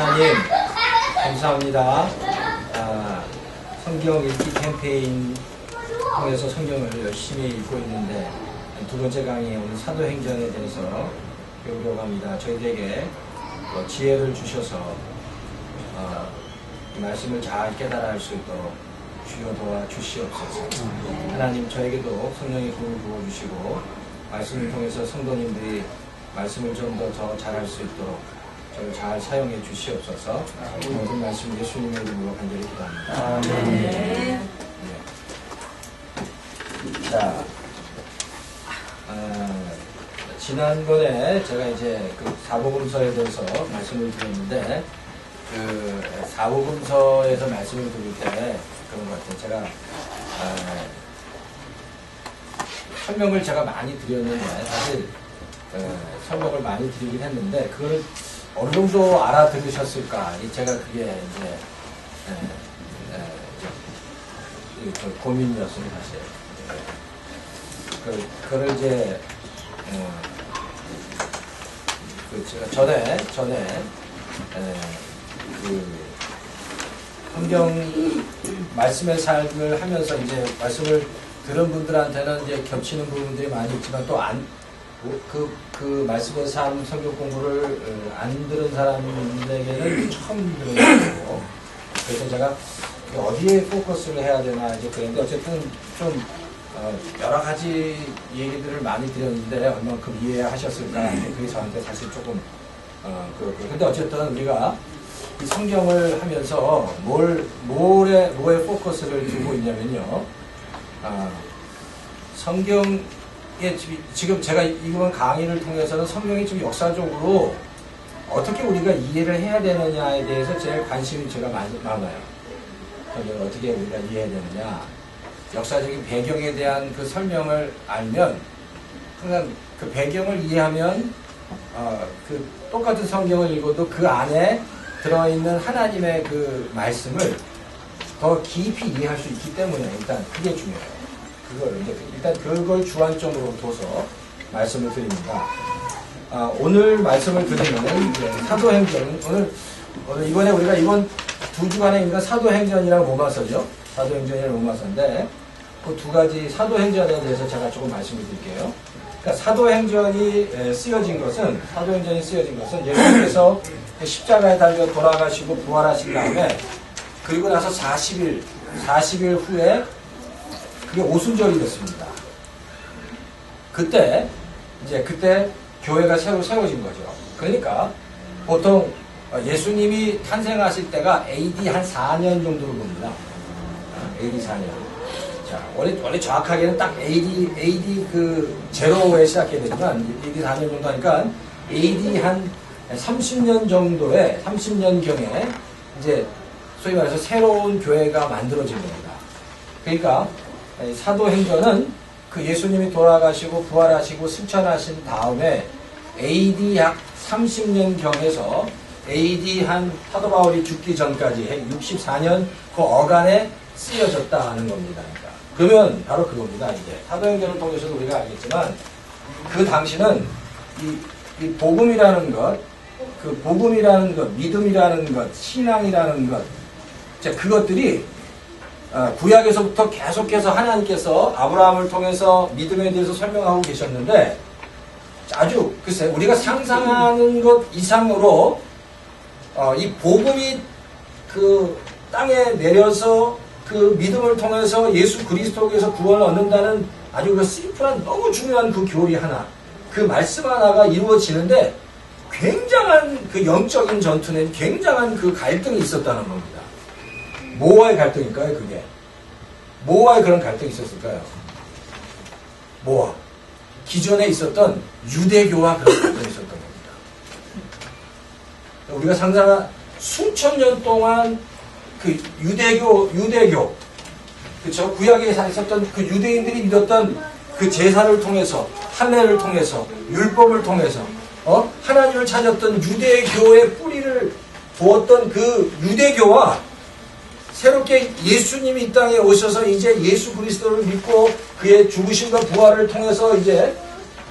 하나님 감사합니다. 성경 읽기 캠페인 통해서 성경을 열심히 읽고 있는데 두 번째 강의 오늘 사도행전에 대해서 배우려고 합니다. 저희에게 지혜를 주셔서 이 말씀을 잘 깨달아 할 수 있도록 주여 도와 주시옵소서. 하나님 저에게도 성령의 힘을 부어주시고 말씀을 통해서 성도님들이 말씀을 좀 더 잘할 수 있도록 저를 잘 사용해 주시옵소서. 모든 말씀 예수님의 이름으로 간절히 기도합니다. 네. 자, 지난번에 제가 이제 그 사복음서에 대해서 말씀을 드렸는데 그 사복음서에서 말씀을 드릴 때 그런 것 같아요. 제가 설명을 제가 많이 드렸는데 사실 설명을 많이 드리긴 했는데 그걸 어느 정도 알아들으셨을까? 제가 그게 이제 고민이었어요, 사실. 그걸 이제 제가 전에 그 성경 말씀의 삶을 하면서 이제 말씀을 들은 분들한테는 이제 겹치는 부분들이 많이 있지만 또 그 말씀의 삶 성경 공부를 안 들은 사람에게는 처음 들은 거고, 그래서 제가 어디에 포커스를 해야 되나 이제 그랬는데 어쨌든 좀 여러 가지 얘기들을 많이 드렸는데 얼마큼 이해하셨을까? 그게 저한테 사실 조금 그렇고. 근데 어쨌든 우리가 이 성경을 하면서 뭐에 포커스를 두고 있냐면요. 성경에 지금 제가 이번 강의를 통해서는 성경이 좀 역사적으로 어떻게 우리가 이해를 해야 되느냐에 대해서 제일 관심이 제가 많아요. 성경을 어떻게 우리가 이해해야 되느냐. 역사적인 배경에 대한 그 설명을 알면 항상 그 배경을 이해하면 그 똑같은 성경을 읽어도 그 안에 들어있는 하나님의 그 말씀을 더 깊이 이해할 수 있기 때문에 일단 그게 중요해요. 일단 그걸 주안점으로 둬서 말씀을 드립니다. 오늘 말씀을 드리면 사도행전 오늘 이번에 우리가 이번 두 주간에 있는 사도행전이랑 로마서죠. 사도행전이랑 로마서인데 그 두 가지 사도행전에 대해서 제가 조금 말씀을 드릴게요. 그러니까 사도행전이 쓰여진 것은 예수님께서 십자가에 달려 돌아가시고 부활하신 다음에 그리고 나서 40일 후에 그게 오순절이 됐습니다. 그때 교회가 새로 세워진 거죠. 그러니까 보통 예수님이 탄생하실 때가 AD 한 4년 정도로 봅니다. AD 4년. 자, 원래 정확하게는 딱 AD 그 제로에 시작해야 되지만 AD 4년 정도 하니까 AD 한 30년 정도에 30년경에 이제 소위 말해서 새로운 교회가 만들어진 겁니다. 그러니까 사도행전은 그 예수님이 돌아가시고 부활하시고 승천하신 다음에 AD 약 30년경에서 AD 한 사도 바울이 죽기 전까지 64년 그 어간에 쓰여졌다 하는 겁니다. 그러면 바로 그겁니다. 이제 사도행전을 통해서도 우리가 알겠지만 그 당시는 이 복음이라는 것, 믿음이라는 것, 신앙이라는 것, 그것들이 구약에서부터 계속해서 하나님께서 아브라함을 통해서 믿음에 대해서 설명하고 계셨는데 아주 글쎄 우리가 상상하는 것 이상으로 이 복음이 그 땅에 내려서 그 믿음을 통해서 예수 그리스도께서 구원을 얻는다는 아주 그 심플한 너무 중요한 그 교리 하나, 그 말씀 하나가 이루어지는데 굉장한 그 영적인 전투는 굉장한 그 갈등이 있었다는 겁니다. 뭐와의 갈등일까요, 그게? 뭐와의 그런 갈등이 있었을까요? 뭐와? 기존에 있었던 유대교와 그런 갈등이 있었던 겁니다. 우리가 상상한 수천 년 동안 그 유대교, 그쵸? 구약에 있었던 그 유대인들이 믿었던 그 제사를 통해서, 할례를 통해서, 율법을 통해서, 하나님을 찾았던 유대교의 뿌리를 부었던 그 유대교와 새롭게 예수님이 이 땅에 오셔서 이제 예수 그리스도를 믿고 그의 죽으심과 부활을 통해서 이제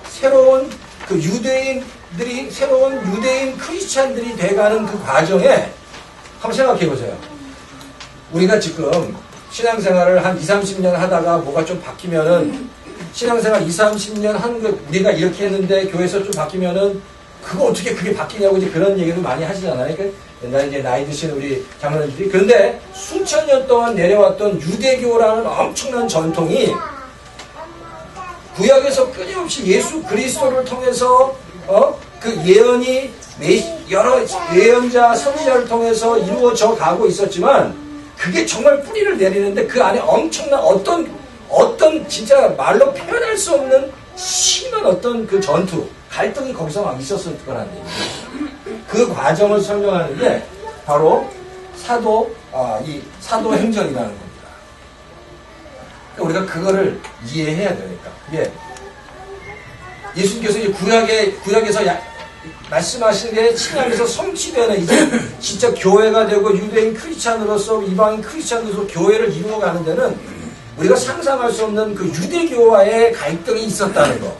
새로운 그 유대인들이 새로운 유대인 크리스찬들이 돼가는 그 과정에 한번 생각해 보세요. 우리가 지금 신앙생활을 한 20, 30년 하다가 뭐가 좀 바뀌면은 신앙생활 20, 30년 한 거 우리가 이렇게 했는데 교회에서 좀 바뀌면은 그거 어떻게 그게 바뀌냐고 이제 그런 얘기도 많이 하시잖아요. 그러니까 옛날에 이제 나이 드신 우리 장로님들이. 그런데 수천 년 동안 내려왔던 유대교라는 엄청난 전통이 구약에서 끊임없이 예수 그리스도를 통해서 그 예언이 여러 예언자 선지자를 통해서 이루어져 가고 있었지만 그게 정말 뿌리를 내리는데 그 안에 엄청난 어떤 진짜 말로 표현할 수 없는 심한 어떤 그 전투 갈등이 거기서 막 있었을 거라는 얘기죠. 그 과정을 설명하는데 바로 이 사도행전이라는 겁니다. 그러니까 우리가 그거를 이해해야 되니까. 그게 예수님께서 이제 구약에서 말씀하신 게 신약에서 성취되는 이제 진짜 교회가 되고 유대인 크리스찬으로서 이방인 크리스찬으로서 교회를 이루어가는 데는 우리가 상상할 수 없는 그 유대교와의 갈등이 있었다는 거.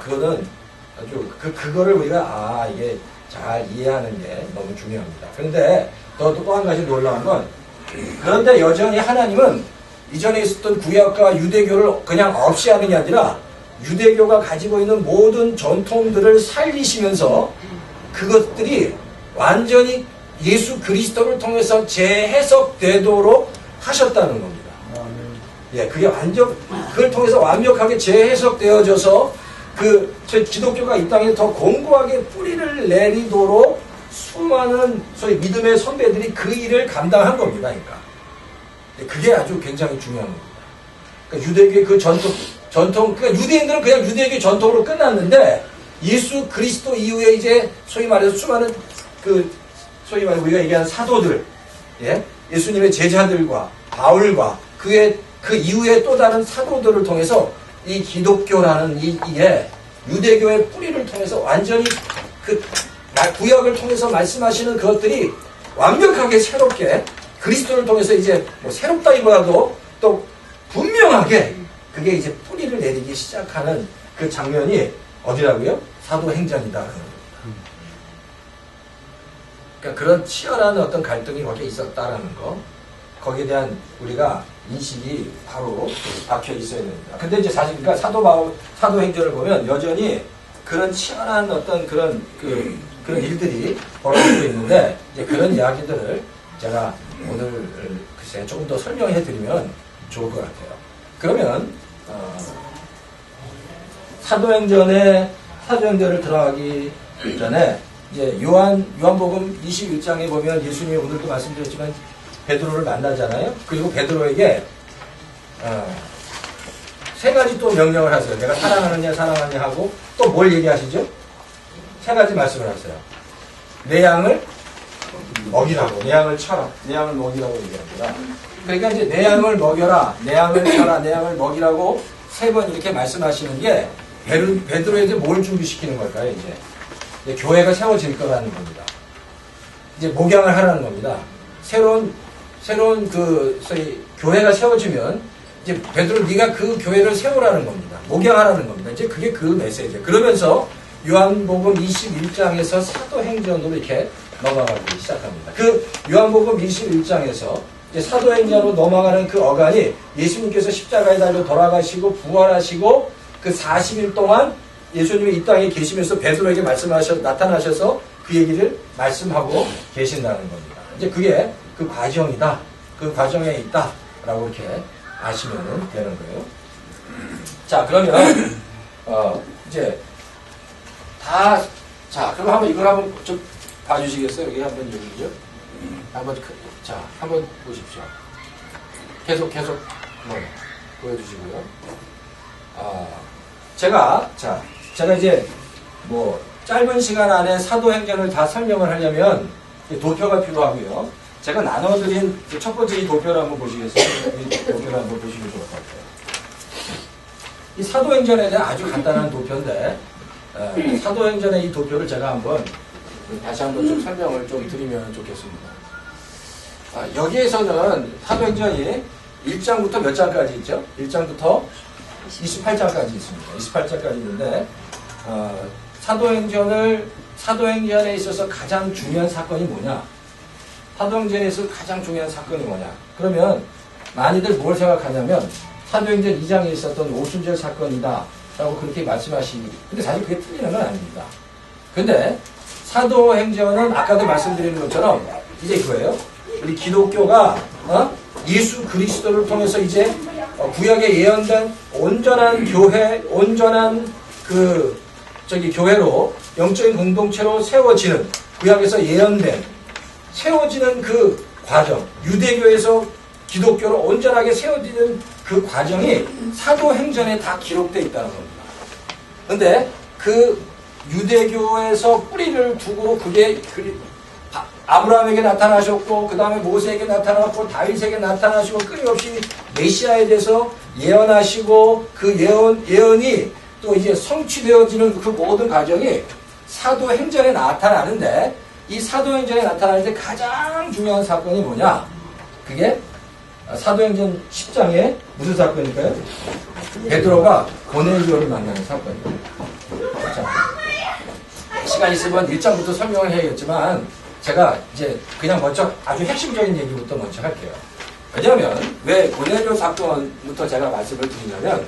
그거는 아주 그거를 우리가 이게 잘 이해하는 게 너무 중요합니다. 그런데 또 한 가지 놀라운 건 그런데 여전히 하나님은 이전에 있었던 구약과 유대교를 그냥 없이 하는 게 아니라 유대교가 가지고 있는 모든 전통들을 살리시면서 그것들이 완전히 예수 그리스도를 통해서 재해석되도록 하셨다는 겁니다. 예, 그게 그걸 통해서 완벽하게 재해석되어져서 기독교가 이 땅에 더 공고하게 뿌리를 내리도록 수많은 소위 믿음의 선배들이 그 일을 감당한 겁니다. 그러니까. 그게 아주 굉장히 중요한 겁니다. 그러니까 유대교의 그 전통, 그러니까 유대인들은 그냥 유대교의 전통으로 끝났는데 예수 그리스도 이후에 이제 소위 말해서 수많은 소위 말해 우리가 얘기하는 사도들, 예수님의 제자들과 바울과 그 이후에 또 다른 사도들을 통해서 이 기독교라는 이게 유대교의 뿌리를 통해서 완전히 구약을 통해서 말씀하시는 그것들이 완벽하게 새롭게 그리스도를 통해서 이제 뭐 새롭다기보다도 또 분명하게 그게 이제 뿌리를 내리기 시작하는 그 장면이 어디라고요? 사도행전이다. 그러니까 그런 치열한 어떤 갈등이 거기에 있었다라는 거, 거기에 대한 우리가 인식이 바로 박혀 있어야 됩니다. 근데 이제 사실 그러니까 사도행전을 보면 여전히 그런 치열한 어떤 그런 일들이 벌어지고 있는데 이제 그런 이야기들을 제가 오늘 글쎄 조금 더 설명해 드리면 좋을 것 같아요. 그러면 사도행전을 들어가기 전에 이제 요한복음 21장에 보면 예수님이 오늘도 말씀드렸지만 베드로를 만나잖아요. 그리고 베드로에게 세 가지 또 명령을 하세요. 내가 사랑하느냐 하고 또 뭘 얘기하시죠? 세 가지 말씀을 하세요. 내 양을 먹이라고, 내 양을 쳐라, 내 양을 먹이라고 얘기합니다. 그러니까 이제 내 양을 먹여라, 내 양을 쳐라, 내 양을 먹이라고 세 번 이렇게 말씀하시는 게 베드로에게 뭘 준비시키는 걸까요? 이제 교회가 세워질 거라는 겁니다. 이제 목양을 하라는 겁니다. 새로운 소위 교회가 세워지면 이제 베드로 네가 그 교회를 세우라는 겁니다. 목양하라는 겁니다. 이제 그게 그 메시지예요. 그러면서 요한복음 21장에서 사도행전으로 이렇게 넘어가기 시작합니다. 그 요한복음 21장에서 이제 사도행전으로 넘어가는 그 어간이 예수님께서 십자가에 달려 돌아가시고 부활하시고 그 40일 동안 예수님이 이 땅에 계시면서 베드로에게 나타나셔서 그 얘기를 말씀하고 계신다는 겁니다. 이제 그게 그 과정이다. 그 과정에 있다라고 이렇게 아시면 되는 거예요. 자, 그러면 이제 그럼 이걸 한번 좀 봐주시겠어요? 여기 한번 여기죠. 한번 보십시오. 계속 보여주시고요. 제가 이제 뭐 짧은 시간 안에 사도행전을 다 설명을 하려면 도표가 필요하고요. 제가 나눠드린 첫 번째 이 도표를 한번 보시겠어요? 이 도표를 한번 보시면 좋을 것 같아요. 이 사도행전에 대한 아주 간단한 도표인데, 사도행전의 이 도표를 제가 다시 한번 좀 설명을 좀 드리면 좋겠습니다. 여기에서는 사도행전이 1장부터 몇 장까지 있죠? 1장부터 28장까지 있습니다. 28장까지 있는데, 사도행전에 있어서 가장 중요한 사건이 뭐냐? 사도행전에 있어서 가장 중요한 사건이 뭐냐? 그러면 많이들 뭘 생각하냐면 사도행전 2장에 있었던 오순절 사건이다 라고 그렇게 말씀하시니, 근데 사실 그게 틀리는 건 아닙니다. 근데 사도행전은 아까도 말씀드리는 것처럼 이제 그거예요. 우리 기독교가 예수 그리스도를 통해서 이제 구약에 예언된 온전한 교회, 온전한 교회로 영적인 공동체로 세워지는, 구약에서 예언된 세워지는 그 과정, 유대교에서 기독교로 온전하게 세워지는 그 과정이 사도행전에 다 기록되어 있다는 겁니다. 근데 그 유대교에서 뿌리를 두고 그게 아브라함에게 나타나셨고, 그 다음에 모세에게 나타났고, 다윗에게 나타나시고, 끊임없이 메시아에 대해서 예언하시고, 그 예언이 또 이제 성취되어지는 그 모든 과정이 사도행전에 나타나는데, 이 사도행전에 나타나는데 가장 중요한 사건이 뭐냐? 그게 사도행전 10장에 무슨 사건일까요? 베드로가 고넬료를 만나는 사건입니다. 자, 시간 있으면 1장부터 설명을 해야겠지만, 제가 이제 그냥 먼저 아주 핵심적인 얘기부터 먼저 할게요. 왜냐하면 왜 고넬료 사건부터 제가 말씀을 드리냐면,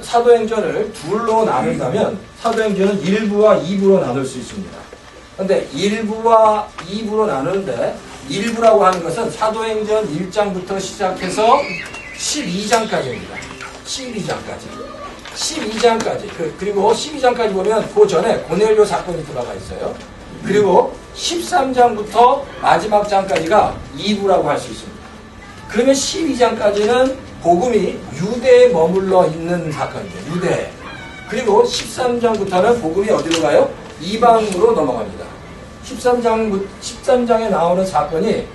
사도행전을 둘로 나눈다면 사도행전은 1부와 2부로 나눌 수 있습니다. 그런데 1부와 2부로 나누는데, 1부라고 하는 것은 사도행전 1장부터 시작해서 12장까지입니다. 12장까지. 그리고 12장까지 보면 그 전에 고넬료 사건이 들어가 있어요. 그리고 13장부터 마지막 장까지가 2부라고 할 수 있습니다. 그러면 12장까지는 복음이 유대에 머물러 있는 사건이죠. 유대에. 그리고 13장부터는 복음이 어디로 가요? 이방으로 넘어갑니다. 13장에 나오는 사건이,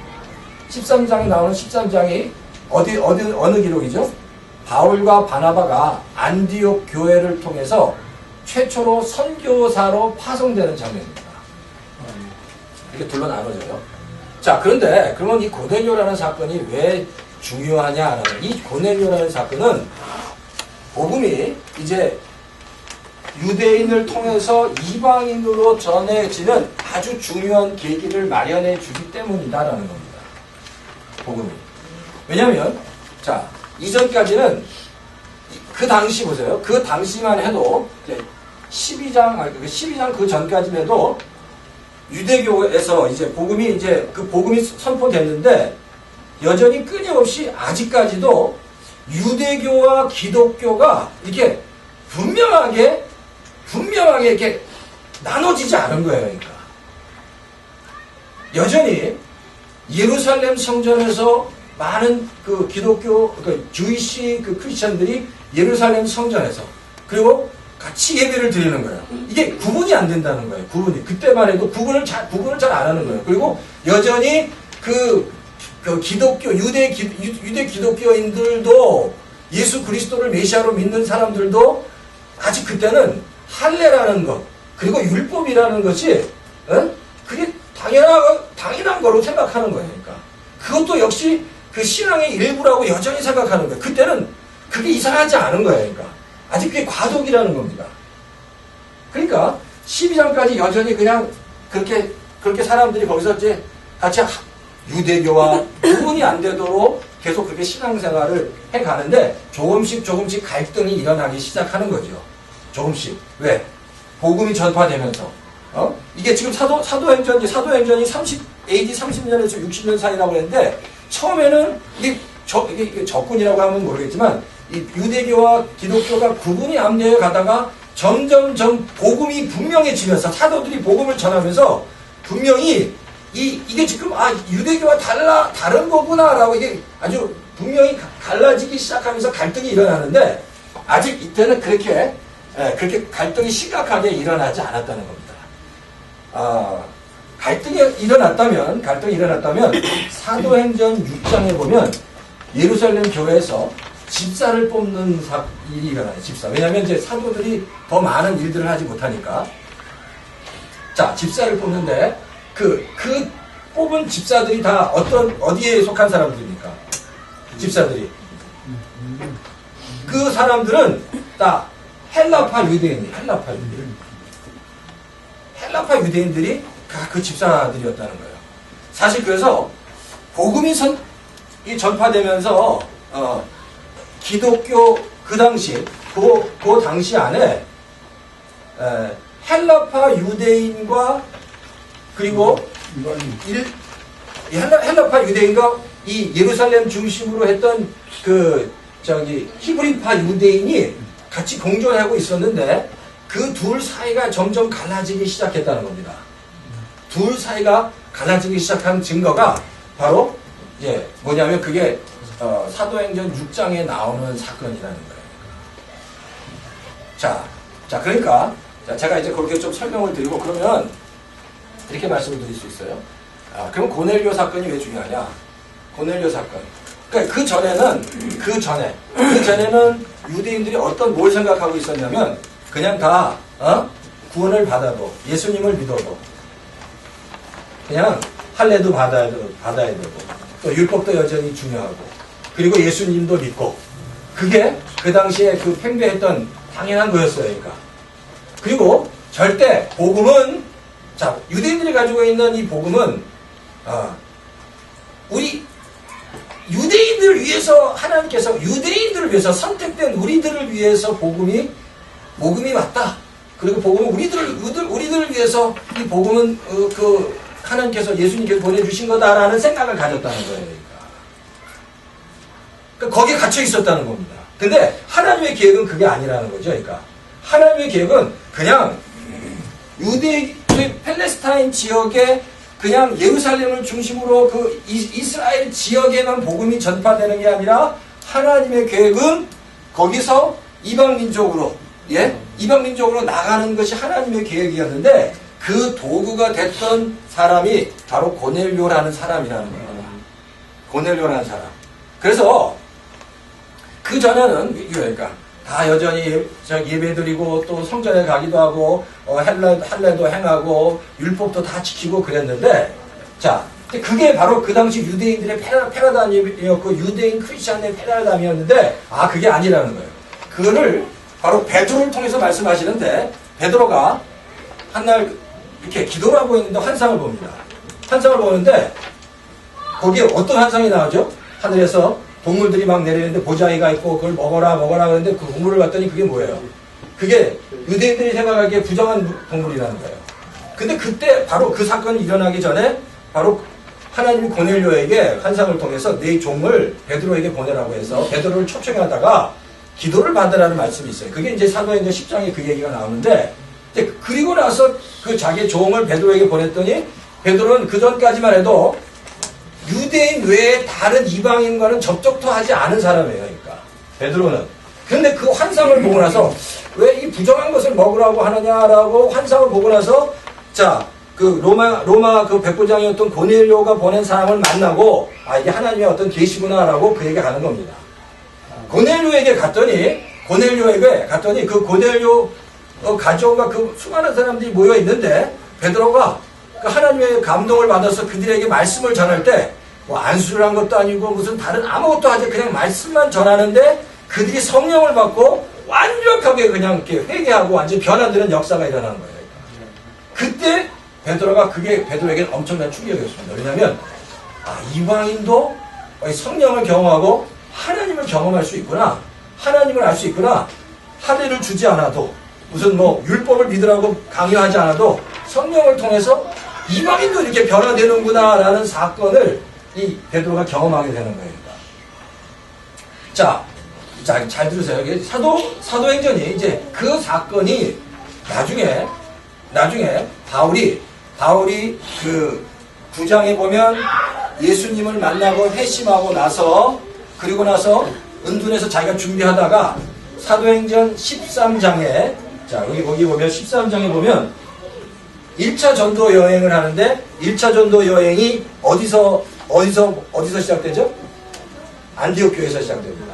13장이 어느 기록이죠? 바울과 바나바가 안디옥 교회를 통해서 최초로 선교사로 파송되는 장면입니다. 이렇게 둘로 나눠져요. 자, 그런데 그러면 이 고넬료라는 사건이 왜 중요하냐라는, 이 고넬료라는 사건은 복음이 이제 유대인을 통해서 이방인으로 전해지는 아주 중요한 계기를 마련해 주기 때문이다라는 겁니다. 복음이. 왜냐하면 자, 이전까지는 그 당시 보세요. 그 당시만 해도 12장 그 전까지만 해도 유대교에서 이제 복음이 선포됐는데, 여전히 끊임없이 아직까지도 유대교와 기독교가 이렇게 분명하게 이렇게 나눠지지 않은 거예요. 그러니까 여전히 예루살렘 성전에서 많은 그 기독교, 주이시 크리스천들이 예루살렘 성전에서 그리고 같이 예배를 드리는 거예요. 이게 구분이 안 된다는 거예요. 그때만 해도 구분을 잘 안 하는 거예요. 그리고 여전히 기독교, 유대 기독교인들도 예수 그리스도를 메시아로 믿는 사람들도 아직 그때는 할례라는 것, 그리고 율법이라는 것이, 그게 당연한 거로 생각하는 거예요. 그러니까. 그것도 역시 그 신앙의 일부라고 여전히 생각하는 거예요. 그때는 그게 이상하지 않은 거예요. 그러니까. 아직 그게 과도기라는 겁니다. 그러니까 12장까지 여전히 그냥 그렇게 사람들이 거기서 이제 같이 유대교와 구분이 안 되도록 계속 그렇게 신앙생활을 해가는데, 조금씩 갈등이 일어나기 시작하는 거죠. 조금씩. 왜? 복음이 전파되면서. 이게 지금 사도행전이 AD 30년에서 60년 사이라고 했는데, 처음에는 이게 적군이라고 하면 모르겠지만, 이 유대교와 기독교가 구분이 안 되어 가다가 점점 복음이 분명해지면서, 사도들이 복음을 전하면서 분명히 이게 지금 유대교와 다른 거구나라고 이게 아주 분명히 갈라지기 시작하면서 갈등이 일어나는데, 아직 이때는 그렇게 갈등이 심각하게 일어나지 않았다는 겁니다. 갈등이 일어났다면 사도행전 6장에 보면 예루살렘 교회에서 집사를 뽑는 일이 일어나요. 집사. 왜냐하면 이제 사도들이 더 많은 일들을 하지 못하니까. 자, 집사를 뽑는데 그 뽑은 집사들이 다 어디에 속한 사람들입니까? 집사들이. 그 사람들은 다 헬라파 유대인이, 헬라파 유대인. 헬라파 유대인들이 그 집사들이었다는 거예요. 사실 그래서 복음이 전파되면서 기독교 그 당시 그 당시 안에 헬라파 유대인과 그리고 헬라파 유대인과 이 예루살렘 중심으로 했던 히브리파 유대인이 같이 공존하고 있었는데 그 둘 사이가 점점 갈라지기 시작했다는 겁니다. 둘 사이가 갈라지기 시작한 증거가 바로 뭐냐면 그게 사도행전 6장에 나오는 사건이라는 거예요. 자, 그러니까 제가 이제 그렇게 좀 설명을 드리고 그러면 이렇게 말씀을 드릴 수 있어요. 그럼 고넬료 사건이 왜 중요하냐? 고넬료 사건. 그러니까 그 전에는 유대인들이 뭘 생각하고 있었냐면 그냥 다 구원을 받아도 예수님을 믿어도 그냥 할례도 받아야 되고 또 율법도 여전히 중요하고 그리고 예수님도 믿고 그게 그 당시에 그 팽배했던 당연한 거였어요. 그러니까 그리고 절대 복음은 유대인들이 가지고 있는 이 복음은 우리 유대인들을 위해서 하나님께서 유대인들을 위해서 선택된 우리들을 위해서 복음이 맞다. 그리고 복음은 우리들을 위해서 이 복음은 하나님께서 예수님께서 보내주신 거다라는 생각을 가졌다는 거예요. 그러니까 거기에 갇혀 있었다는 겁니다. 근데 하나님의 계획은 그게 아니라는 거죠. 그러니까 하나님의 계획은 그냥 팔레스타인 지역에 그냥 예루살렘을 중심으로 그 이스라엘 지역에만 복음이 전파되는 게 아니라 하나님의 계획은 거기서 이방민족으로 나가는 것이 하나님의 계획이었는데 그 도구가 됐던 사람이 바로 고넬료라는 사람이라는 거예요. 고넬료라는 사람. 그래서 그 전에는 그러니까 다 여전히 예배드리고 또 성전에 가기도 하고 할례도 행하고 율법도 다 지키고 그랬는데 그게 바로 그 당시 유대인들의 패러다임이었고 유대인 크리스찬의 패러다임이었는데 그게 아니라는 거예요. 그거를 바로 베드로를 통해서 말씀하시는데 베드로가 한날 이렇게 기도를 하고 있는데 환상을 봅니다. 환상을 보는데 거기에 어떤 환상이 나오죠? 하늘에서 동물들이 막 내리는데 보자기가 있고 그걸 먹어라 그러는데 그 동물을 봤더니 그게 뭐예요? 그게 유대인들이 생각하기에 부정한 동물이라는 거예요. 근데 그때 바로 그 사건이 일어나기 전에 바로 하나님이 고넬료에게 환상을 통해서 네 종을 베드로에게 보내라고 해서 베드로를 초청하다가 기도를 받으라는 말씀이 있어요. 그게 이제 사도행전 10장에 그 얘기가 나오는데 그리고 나서 그 자기의 종을 베드로에게 보냈더니 베드로는 그 전까지만 해도 유대인 외에 다른 이방인과는 접촉도 하지 않은 사람이에요. 그러니까 베드로는. 그런데 그 환상을 보고 나서 왜 이 부정한 것을 먹으라고 하느냐라고 환상을 보고 나서 그 로마 그 백부장이었던 고넬료가 보낸 사람을 만나고 이게 하나님의 어떤 계시구나라고 그 얘기가 가는 겁니다. 고넬료에게 갔더니 그 고넬료 가족과 그 수많은 사람들이 모여 있는데 베드로가 그 하나님의 감동을 받아서 그들에게 말씀을 전할 때 뭐 안수를 한 것도 아니고 무슨 다른 아무것도 하지 그냥 말씀만 전하는데 그들이 성령을 받고 완벽하게 그냥 이렇게 회개하고 완전 변화되는 역사가 일어나는 거예요. 그때 그게 베드로에게는 엄청난 충격이었습니다. 왜냐하면 이방인도 성령을 경험하고 하나님을 경험할 수 있구나, 하나님을 알 수 있구나. 할례를 주지 않아도 무슨 율법을 믿으라고 강요하지 않아도 성령을 통해서 이방인도 이렇게 변화되는구나라는 사건을 이 베드로가 경험하게 되는 거예요. 잘 들으세요. 사도행전이 이제 그 사건이 나중에 바울이 그 9장에 보면 예수님을 만나고 회심하고 나서 그리고 나서 은둔해서 자기가 준비하다가 사도행전 13장에 거기 보면 13장에 보면 1차 전도 여행을 하는데 1차 전도 여행이 어디서 시작되죠? 안디옥 교회에서 시작됩니다.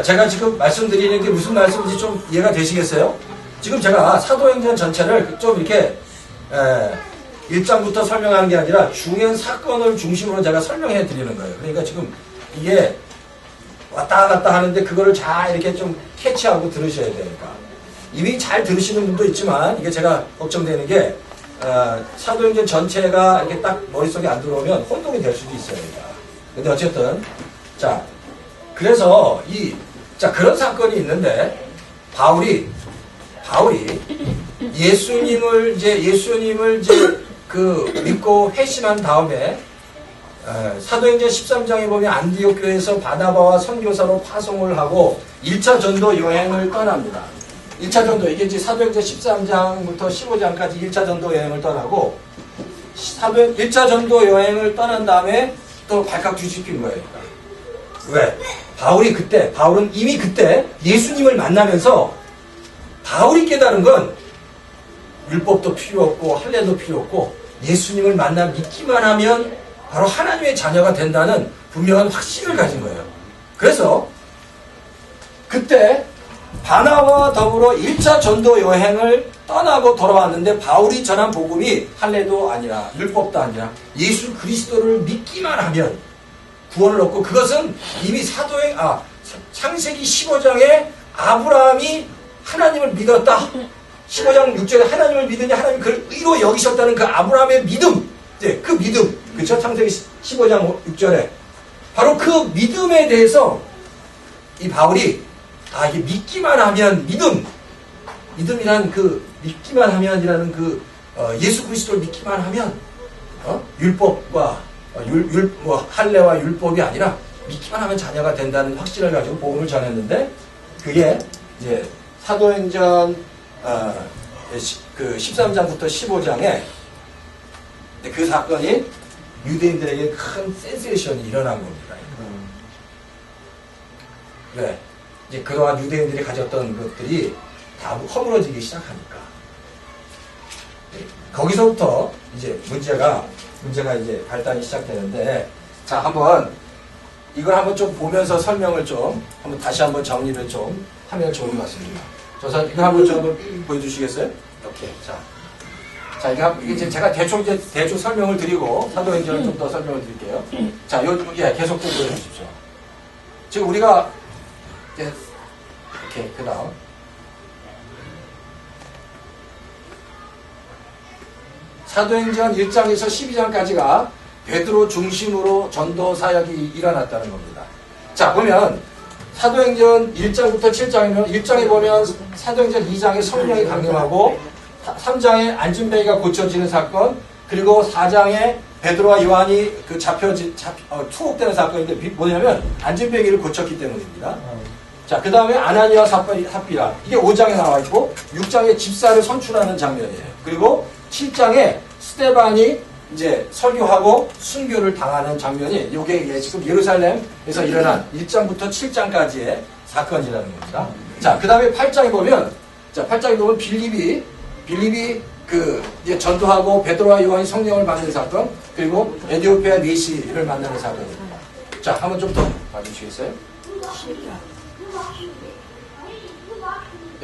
제가 지금 말씀드리는 게 무슨 말씀인지 좀 이해가 되시겠어요? 지금 제가 사도행전 전체를 좀 이렇게 1장부터 설명하는 게 아니라 중요한 사건을 중심으로 제가 설명해 드리는 거예요. 그러니까 지금 이게 왔다 갔다 하는데 그거를 잘 이렇게 좀 캐치하고 들으셔야 되니까. 이미 잘 들으시는 분도 있지만 이게 제가 걱정되는 게 사도행전 전체가 이렇게 딱 머릿속에 안 들어오면 혼동이 될 수도 있어요. 근데 어쨌든 자 그래서 자 그런 사건이 있는데 바울이 예수님을 그 믿고 회심한 다음에 사도행전 13장에 보면 안디옥 교회에서 바나바와 선교사로 파송을 하고 1차 전도 여행을 떠납니다. 1차 전도, 이게 이제 사도행전 13장부터 15장까지 1차 전도 여행을 떠나고 1차 전도 여행을 떠난 다음에 또 발칵 뒤집힌 거예요. 왜? 바울은 이미 그때 예수님을 만나면서 바울이 깨달은 건 율법도 필요 없고 할례도 필요 없고 예수님을 만나 믿기만 하면 바로 하나님의 자녀가 된다는 분명한 확신을 가진 거예요. 그래서 그때 바나바와 더불어 1차 전도 여행을 떠나고 돌아왔는데 바울이 전한 복음이 할례도 아니라 율법도 아니라 예수 그리스도를 믿기만 하면 구원을 얻고 그것은 이미 창세기 15장에 아브라함이 하나님을 믿었다. 15장 6절에 하나님을 믿으니 하나님이 그를 의로 여기셨다는 그 아브라함의 믿음, 그 믿음, 그렇죠? 창세기 15장 6절에 바로 그 믿음에 대해서 이 바울이 이게 믿기만 하면 믿음이란 그 믿기만 하면이라는 그 예수 그리스도를 믿기만 하면 율법과 할례와 율법이 아니라 믿기만 하면 자녀가 된다는 확신을 가지고 복음을 전했는데 그게 이제 사도행전 그 13장부터 15장에 그 사건이 유대인들에게 큰 센세이션이 일어난 겁니다. 네. 이제 그동안 유대인들이 가졌던 것들이 다 허물어지기 시작하니까. 네. 거기서부터 이제 문제가 이제 발단이 시작되는데, 자, 이걸 한번 좀 보면서 설명을 한번 다시 한번 정리를 좀 하면 좋을 것 같습니다. 이거 한번 보여주시겠어요? 이렇게. 자, 이게 제가 대충 설명을 드리고, 사도행전을 좀 더 설명을 드릴게요. 자, 계속 좀 보여주십시오. 지금 우리가, 이렇게, 그 다음. 사도행전 1장에서 12장까지가 베드로 중심으로 전도 사역이 일어났다는 겁니다. 자, 보면, 사도행전 1장부터 7장이면, 1장에 보면 사도행전 2장에 성령이 강림하고, 3장에 안진뱅이가 고쳐지는 사건, 그리고 4장에 베드로와 요한이 투옥되는 사건인데, 뭐냐면, 안진뱅이를 고쳤기 때문입니다. 자, 그 다음에 아나니와 삽비라. 이게 5장에 나와 있고, 6장에 집사를 선출하는 장면이에요. 그리고 7장에 스데반이 이제 설교하고 순교를 당하는 장면이, 요게 지금 예루살렘에서 일어난 1장부터 7장까지의 사건이라는 겁니다. 자, 그 다음에 8장에 보면, 빌립이 이제 전도하고 베드로와 요한이 성령을 받는 사건, 그리고 에디오피아 네시를 만나는 사건입니다. 자, 한번 좀 더 봐주시겠어요?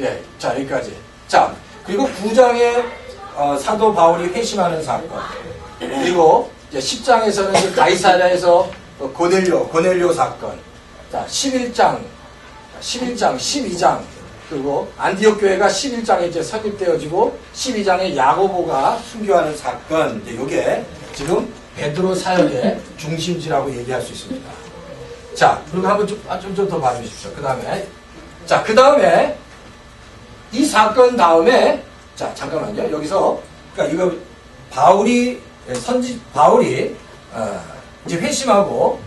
예, 자, 여기까지. 자, 그리고 9장에 사도 바울이 회심하는 사건. 그리고 이제 10장에서는 이제 가이사랴에서 고넬료 사건. 자, 11장, 12장. 그리고 안디옥 교회가 11장에 이제 설립되어지고 12장에 야고보가 순교하는 사건. 이게 지금 베드로 사역의 중심지라고 얘기할 수 있습니다. 자, 그리고 한번 좀 더 봐주십시오. 그 다음에 이 사건 다음에, 자, 잠깐만요. 여기서, 그러니까 이거 바울이 이제 회심하고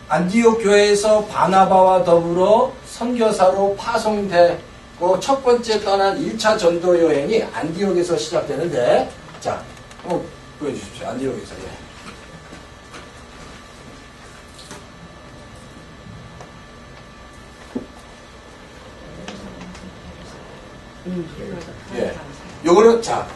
안디옥 교회에서 바나바와 더불어 선교사로 파송되고 첫 번째 떠난 1차 전도 여행이 안디옥에서 시작되는데, 자, 한번 보여주십시오. 안디옥에서. 예. 요거는, 자,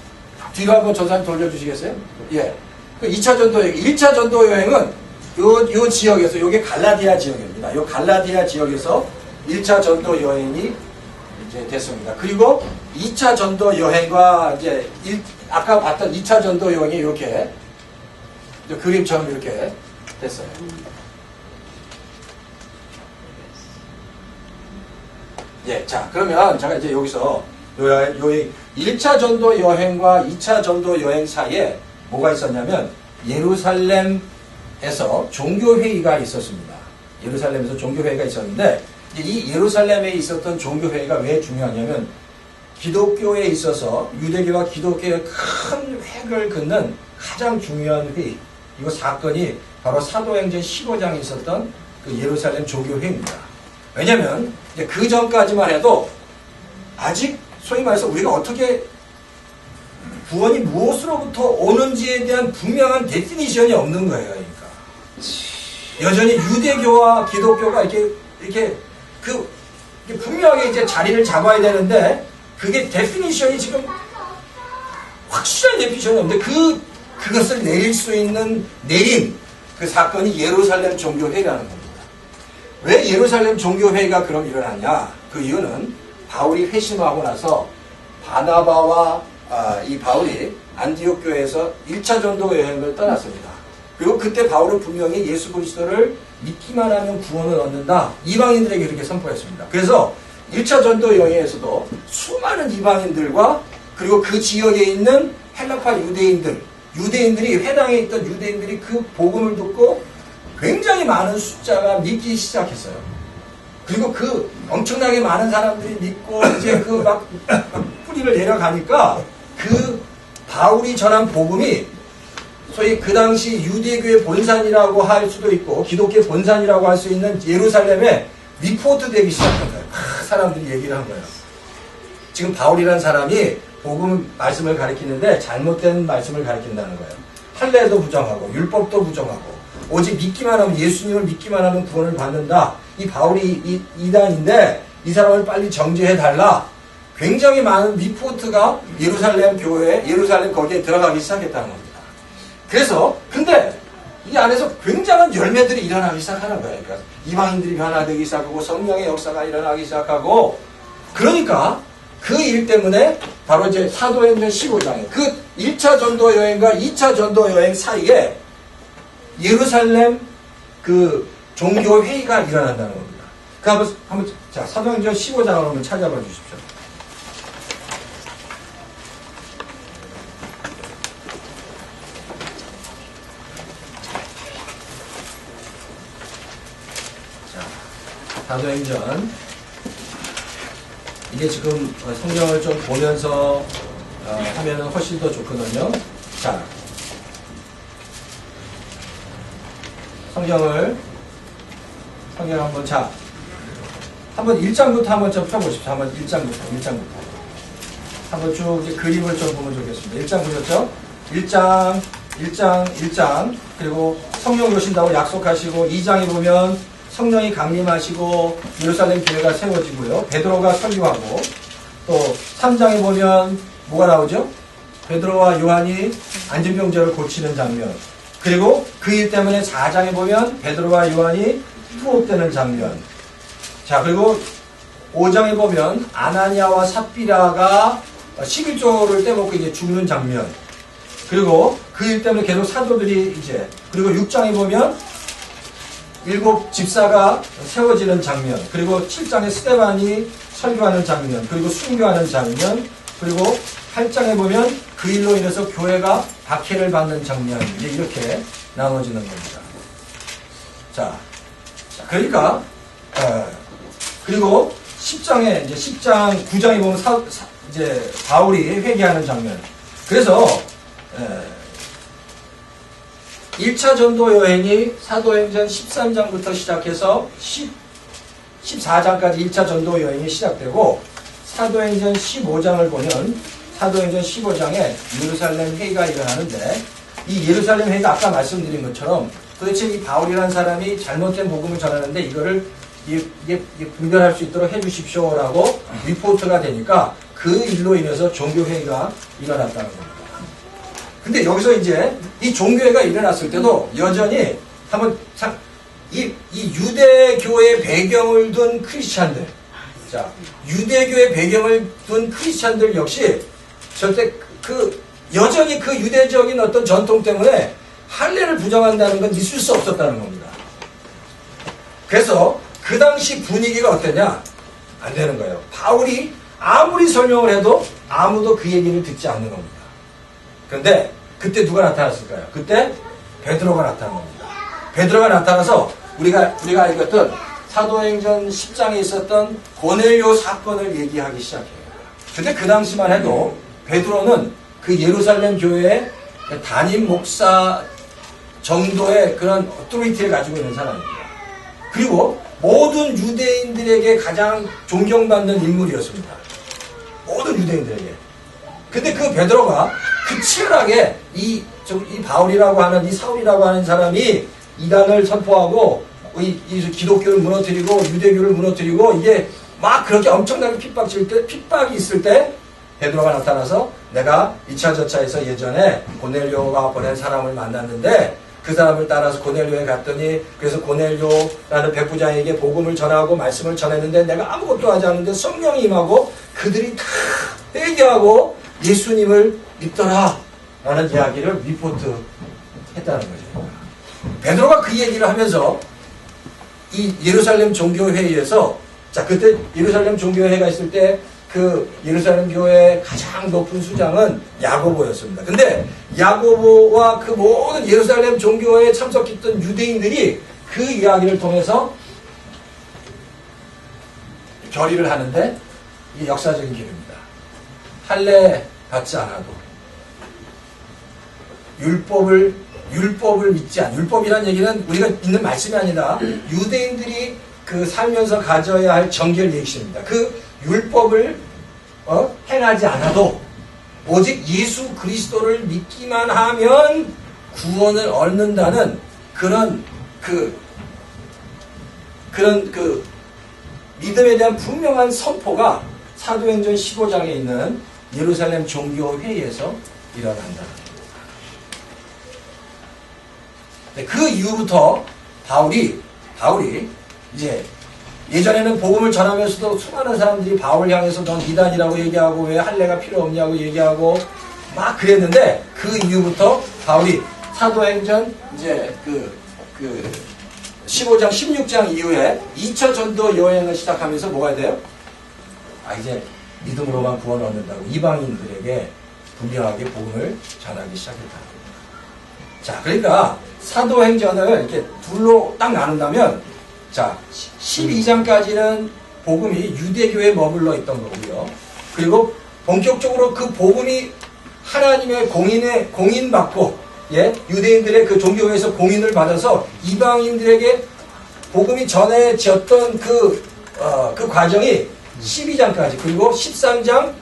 뒤로 한번 전사님 돌려주시겠어요? 예. 그 2차 전도 여행, 1차 전도 여행은 요 지역에서, 요게 갈라디아 지역입니다. 요 갈라디아 지역에서 1차 전도 여행이 이제 됐습니다. 그리고 2차 전도 여행과 이제, 아까 봤던 2차 전도 여행이 이렇게, 그림처럼 이렇게 됐어요. 예, 자, 그러면 제가 이제 여기서 요 1차 전도 여행과 2차 전도 여행 사이에 뭐가 있었냐면 예루살렘에서 종교회의가 있었습니다. 예루살렘에서 종교회의가 있었는데 이 예루살렘에 있었던 종교회의가 왜 중요하냐면 기독교에 있어서 유대교와 기독교의 큰 획을 긋는 가장 중요한 회의, 이거 사건이 바로 사도행전 15장에 있었던 그 예루살렘 종교회의입니다. 왜냐면 그 전까지만 해도 아직 소위 말해서 우리가 어떻게 구원이 무엇으로부터 오는지에 대한 분명한 데피니션이 없는 거예요. 그러니까 여전히 유대교와 기독교가 이렇게 분명하게 이제 자리를 잡아야 되는데 그게 데피니션이 지금 확실한 데피니션이 없는데 그것을 내릴 수 있는 내린 그 사건이 예루살렘 종교회의라는 겁니다. 왜 예루살렘 종교회의가 그럼 일어났냐? 그 이유는 바울이 회심하고 나서 바나바와 이 바울이 안디옥 교회에서 1차 전도 여행을 떠났습니다. 그리고 그때 바울은 분명히 예수 그리스도를 믿기만 하면 구원을 얻는다. 이방인들에게 그렇게 선포했습니다. 그래서 1차 전도 여행에서도 수많은 이방인들과 그리고 그 지역에 있는 헬라파 유대인들이 회당에 있던 유대인들이 그 복음을 듣고 굉장히 많은 숫자가 믿기 시작했어요. 그리고 그 엄청나게 많은 사람들이 믿고 이제 그 막 뿌리를 내려가니까 그 바울이 전한 복음이 소위 그 당시 유대교의 본산이라고 할 수도 있고 기독교의 본산이라고 할 수 있는 예루살렘에 리포트 되기 시작한 거예요. 사람들이 얘기를 한 거예요. 지금 바울이라는 사람이 복음 말씀을 가리키는데 잘못된 말씀을 가리킨다는 거예요. 할례도 부정하고 율법도 부정하고 오직 믿기만 하면 예수님을 믿기만 하면 구원을 받는다. 이 바울이 이단인데 이 사람을 빨리 정죄해달라. 굉장히 많은 리포트가 예루살렘 교회에 예루살렘 거기에 들어가기 시작했다는 겁니다. 그래서 근데 이 안에서 굉장한 열매들이 일어나기 시작하는 거예요. 그러니까 이방인들이 변화되기 시작하고 성령의 역사가 일어나기 시작하고 그러니까 그 일 때문에 바로 이제 사도행전 15장에 그 1차 전도 여행과 2차 전도 여행 사이에 예루살렘 그 종교 회의가 일어난다는 겁니다. 그 한번 자 사도행전 15장을 한번 찾아봐 주십시오. 사도행전 이게 지금 성경을 좀 보면서 하면은 훨씬 더 좋거든요. 자, 성경을 한번 한번 1장부터 한번 좀 펴보십시오. 한번 1장부터 한번 쭉 이제 그림을 좀 보면 좋겠습니다. 1장 보셨죠? 1장 그리고 성령 오신다고 약속하시고 2장에 보면 성령이 강림하시고 예루살렘 교회가 세워지고요. 베드로가 설교하고 또 3장에 보면 뭐가 나오죠? 베드로와 요한이 안진병자를 고치는 장면. 그리고 그 일 때문에 4장에 보면 베드로와 요한이 투옥되는 장면. 자, 그리고 5장에 보면 아나니아와 삽비라가 11조를 떼먹고 이제 죽는 장면. 그리고 그 일 때문에 계속 사도들이 이제 그리고 6장에 보면 7 집사가 세워지는 장면, 그리고 7장에 스데반이 설교하는 장면, 그리고 순교하는 장면, 그리고 8장에 보면 그 일로 인해서 교회가 박해를 받는 장면, 이제 이렇게 나눠지는 겁니다. 자, 그러니까 그리고 10장에 이제 10장 9장에 보면 이제 바울이 회개하는 장면. 그래서 1차 전도 여행이 사도행전 13장부터 시작해서 14장까지 1차 전도 여행이 시작되고 사도행전 15장을 보면 사도행전 15장에 예루살렘 회의가 일어나는데 이 예루살렘 회의가 아까 말씀드린 것처럼 도대체 이 바울이라는 사람이 잘못된 복음을 전하는데 이거를 이게 분별할 수 있도록 해주십시오라고 리포트가 되니까 그 일로 인해서 종교회의가 일어났다는 겁니다. 근데 여기서 이제 이 종교회가 일어났을 때도 여전히 한번 이 유대교의 배경을 둔 크리스찬들, 자 유대교의 배경을 둔 크리스찬들 역시 절대 여전히 그 유대적인 어떤 전통 때문에 할례를 부정한다는 건 있을 수 없었다는 겁니다. 그래서 그 당시 분위기가 어땠냐? 안 되는 거예요. 바울이 아무리 설명을 해도 아무도 그 얘기를 듣지 않는 겁니다. 그런데 그때 누가 나타났을까요? 그때 베드로가 나타난 겁니다. 베드로가 나타나서 우리가 알겠던 사도행전 10장에 있었던 고넬료 사건을 얘기하기 시작해요. 근데 그 당시만 해도 베드로는 그 예루살렘 교회의 담임 목사 정도의 그런 어토리티를 가지고 있는 사람입니다. 그리고 모든 유대인들에게 가장 존경받는 인물이었습니다. 모든 유대인들에게. 근데 그 베드로가 그 치열하게 이 바울이라고 하는, 이 사울이라고 하는 사람이 이단을 선포하고 이 기독교를 무너뜨리고 유대교를 무너뜨리고 이게 막 그렇게 엄청나게 핍박이 있을 때 베드로가 나타나서 내가 2차 저차에서 예전에 고넬료가 보낸 사람을 만났는데 그 사람을 따라서 고넬료에 갔더니 그래서 고넬료라는 백부장에게 복음을 전하고 말씀을 전했는데 내가 아무것도 하지 않는데 성령이 임하고 그들이 다 회개하고 예수님을 믿더라 라는 이야기를 리포트 했다는 거죠. 베드로가 그 얘기를 하면서 이 예루살렘 종교회의에서 자 그때 예루살렘 종교회의가 있을 때 그 예루살렘 교회의 가장 높은 수장은 야고보였습니다. 근데 야고보와 그 모든 예루살렘 종교회에 참석했던 유대인들이 그 이야기를 통해서 결의를 하는데 이 역사적인 길입니다. 할례 받지 않아도 율법을 믿지 않. 율법이란 얘기는 우리가 있는 말씀이 아니라 유대인들이 그 살면서 가져야 할 정결 예식입니다. 그 율법을 행하지 않아도 오직 예수 그리스도를 믿기만 하면 구원을 얻는다는 그런 믿음에 대한 분명한 선포가 사도행전 15장에 있는 예루살렘 종교회의에서 일어난다. 그 이후부터 바울이 이제 예전에는 복음을 전하면서도 수많은 사람들이 바울 향해서 넌 이단이라고 얘기하고 왜 할례가 필요 없냐고 얘기하고 막 그랬는데 그 이후부터 바울이 사도행전 이제 그 15장 16장 이후에 2차 전도 여행을 시작하면서 뭐가 돼요? 이제 믿음으로만 구원을 얻는다고 이방인들에게 분명하게 복음을 전하기 시작했다. 자, 그러니까 사도행전을 이렇게 둘로 딱 나눈다면 자, 12장까지는 복음이 유대교에 머물러 있던 거고요. 그리고 본격적으로 그 복음이 하나님의 공인받고 유대인들의 그 종교에서 공인을 받아서 이방인들에게 복음이 전해졌던 그 과정이 12장까지 그리고 13장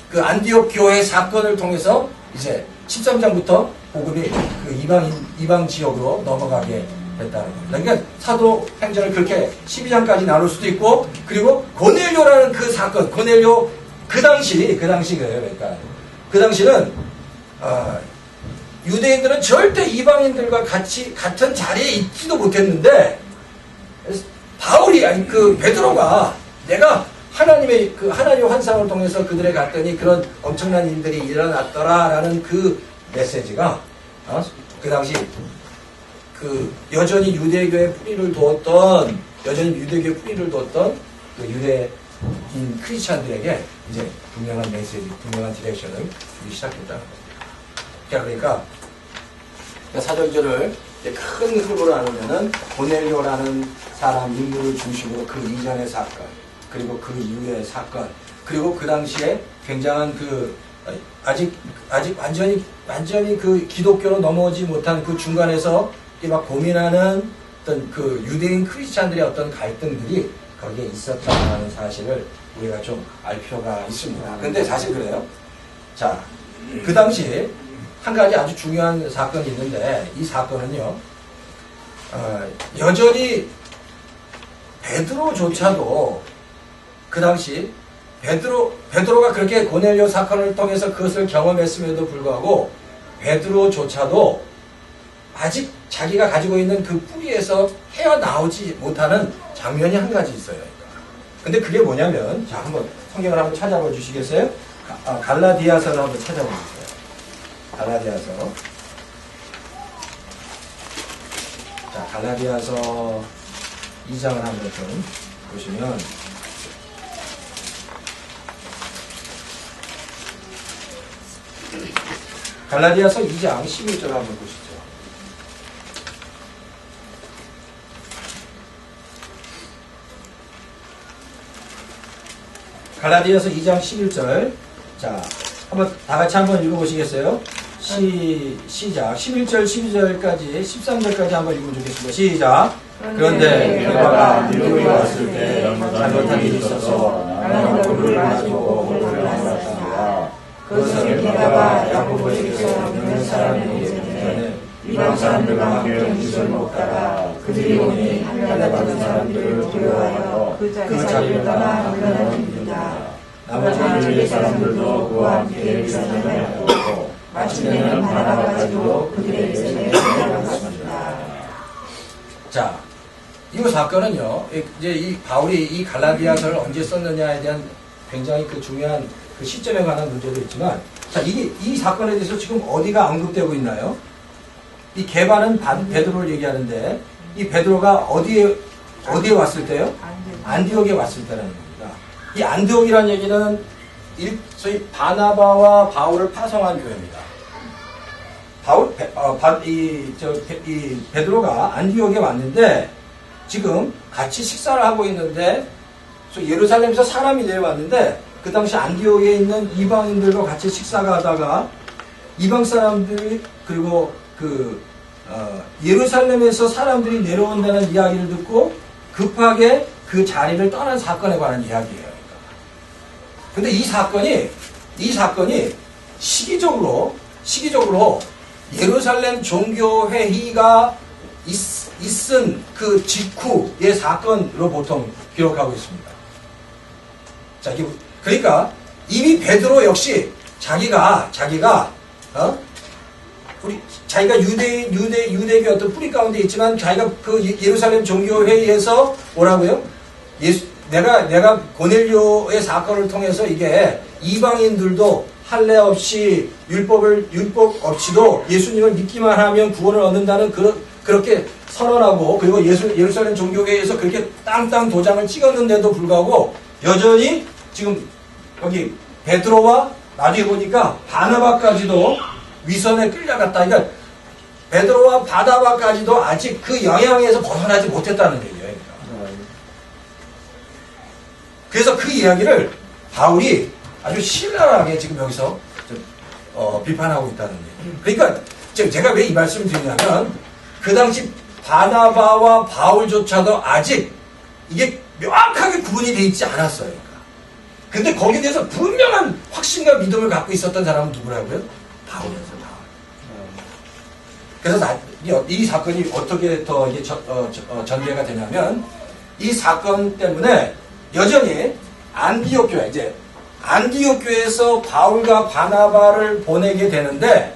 그 안디옥 교회 사건을 통해서 이제 13장부터 복음이 그 이방 지역으로 넘어가게 됐다는 겁니다. 그러니까 사도행전을 그렇게 12장까지 나눌 수도 있고 그리고 고넬료라는 그 사건, 고넬료 그 당시 그래요. 그러니까 그 당시는 유대인들은 절대 이방인들과 같은 자리에 있지도 못했는데 바울이 그 베드로가 내가 하나님 환상을 통해서 그들에 갔더니 그런 엄청난 일들이 일어났더라라는 그 메시지가 그 당시 그 여전히 유대교에 뿌리를 두었던 그 유대인 크리스찬들에게 이제 분명한 메시지, 분명한 디렉션을 주기 시작했다는 겁니다. 그러니까 사도행전을 큰 흐름으로 나누면은 고넬료라는 사람 인물을 중심으로 그 이전의 사건, 그리고 그 이후의 사건, 그리고 그 당시에 굉장한 그 아직 완전히 그 기독교로 넘어오지 못한 그 중간에서 막 고민하는 어떤 그 유대인 크리스찬들의 어떤 갈등들이 거기에 있었다는 사실을 우리가 좀 알 필요가 있습니다. 근데 사실 그래요. 자, 그 당시 한 가지 아주 중요한 사건이 있는데 이 사건은요, 여전히 베드로조차도 그 당시 베드로가 그렇게 고넬료 사건을 통해서 그것을 경험했음에도 불구하고 베드로조차도 아직 자기가 가지고 있는 그 뿌리에서 헤어나오지 못하는 장면이 한 가지 있어요. 근데 그게 뭐냐면, 자, 한번 성경을 한번 찾아봐 주시겠어요? 갈라디아서를 한번 찾아봐 주세요. 갈라디아서. 자, 갈라디아서 2장을 한번 좀 보시면, 갈라디아서 2장 11절 한번 보시죠. 갈라디아서 2장 11절. 자, 한번 다 같이 한번 읽어보시겠어요? 시작. 11절, 12절까지, 13절까지 한번 읽으면 좋겠습니다. 시작. 그런데 게바가 니누에 왔을 때 잘못한 일이 있어서 나는 돌을 가지고 돌을 만났습니다. 그것은 게바가 야고보에게서 있는 사람이 있는데 이방 사람들과 함께 음식을 먹다가 그들이 오니 한가닥 받은 사람들을 두려워하여 그 자리를 떠나 물러납니다. 나머지 유대 사람들도 그와 함께 일상을 하고 마침내는 바나바가 가지고 그들에게 데려갔습니다. 자, 이 사건은요, 이제 이 바울이 이 갈라디아서를 언제 썼느냐에 대한 굉장히 그 중요한 그 시점에 관한 문제도 있지만, 자, 이 사건에 대해서 지금 어디가 언급되고 있나요? 이 게바는 베드로를 얘기하는데, 이 베드로가 어디에 왔을 때요? 안디옥에 왔을 때라는 겁니다. 이 안디옥이라는 얘기는 소위 바나바와 바울을 파송한 교회입니다. 이 베드로가 안디옥에 왔는데 지금 같이 식사를 하고 있는데 예루살렘에서 사람이 내려왔는데 그 당시 안디옥에 있는 이방인들과 같이 식사가 하다가 이방 사람들이 그리고 예루살렘에서 사람들이 내려온다는 이야기를 듣고 급하게 그 자리를 떠난 사건에 관한 이야기예요. 근데 이 사건이 시기적으로 예루살렘 종교회의가 있은 그 직후의 사건으로 보통 기록하고 있습니다. 자, 그러니까 이미 베드로 역시 자기가 유대교 어떤 뿌리 가운데 있지만 자기가 그 예루살렘 종교회의에서 뭐라고요? 내가 고넬료의 사건을 통해서 이게 이방인들도 할례 없이 율법 없이도 예수님을 믿기만 하면 구원을 얻는다는 그렇게 선언하고 그리고 예루살렘 종교회에서 그렇게 땅땅 도장을 찍었는데도 불구하고 여전히 지금 여기 베드로와 나중에 보니까 바나바까지도 위선에 끌려갔다. 그러니까 베드로와 바나바까지도 아직 그 영향에서 벗어나지 못했다는 얘기예요. 그래서 그 이야기를 바울이 아주 신랄하게 지금 여기서 비판하고 있다는 얘기예요. 그러니까 제가 왜 이 말씀을 드리냐면 그 당시 바나바와 바울조차도 아직 이게 명확하게 구분이 되어 있지 않았어요. 근데 거기에 대해서 분명한 확신과 믿음을 갖고 있었던 사람은 누구라고요? 바울이었어요. 그래서 이 사건이 어떻게 더 이게 전개가 되냐면 이 사건 때문에 여전히 안디옥 교회에서 바울과 바나바를 보내게 되는데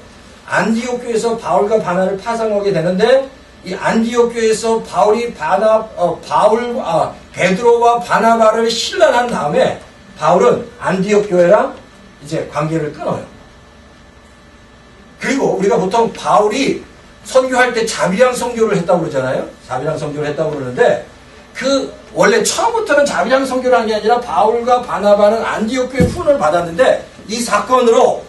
안디옥 교회에서 바울과 바나를 파송하게 되는데 이 안디옥 교회에서 베드로와 바나바를 신란한 다음에 바울은 안디옥 교회랑 이제 관계를 끊어요. 그리고 우리가 보통 바울이 선교할 때 자비랑 선교를 했다고 그러잖아요. 자비랑 선교를 했다고 그러는데 원래 처음부터는 자비랑 선교를 한 게 아니라 바울과 바나바는 안디옥 교회 후원을 받았는데 이 사건으로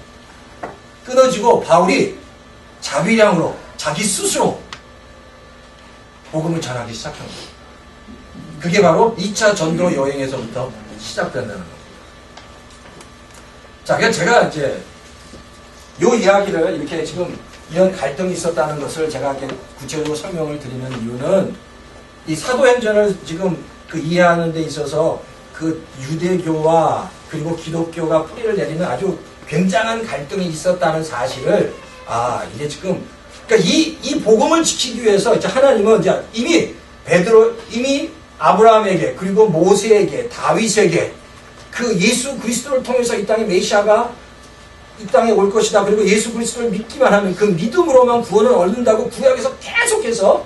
끊어지고 바울이 자비량으로 자기 스스로 복음을 전하기 시작한 거예요. 그게 바로 2차 전도 여행에서부터 시작된다는 겁니다. 자, 그래서 제가 이제 이 이야기를 이렇게 지금 이런 갈등이 있었다는 것을 제가 이렇게 구체적으로 설명을 드리는 이유는 이 사도행전을 지금 이해하는 데 있어서 그 유대교와 그리고 기독교가 뿌리를 내리는 아주 굉장한 갈등이 있었다는 사실을 이게 지금 그러니까 이 복음을 지키기 위해서 이제 하나님은 이제 이미 아브라함에게 그리고 모세에게 다윗에게 그 예수 그리스도를 통해서 이 땅에 메시아가 이 땅에 올 것이다. 그리고 예수 그리스도를 믿기만 하면 그 믿음으로만 구원을 얻는다고 구약에서 계속해서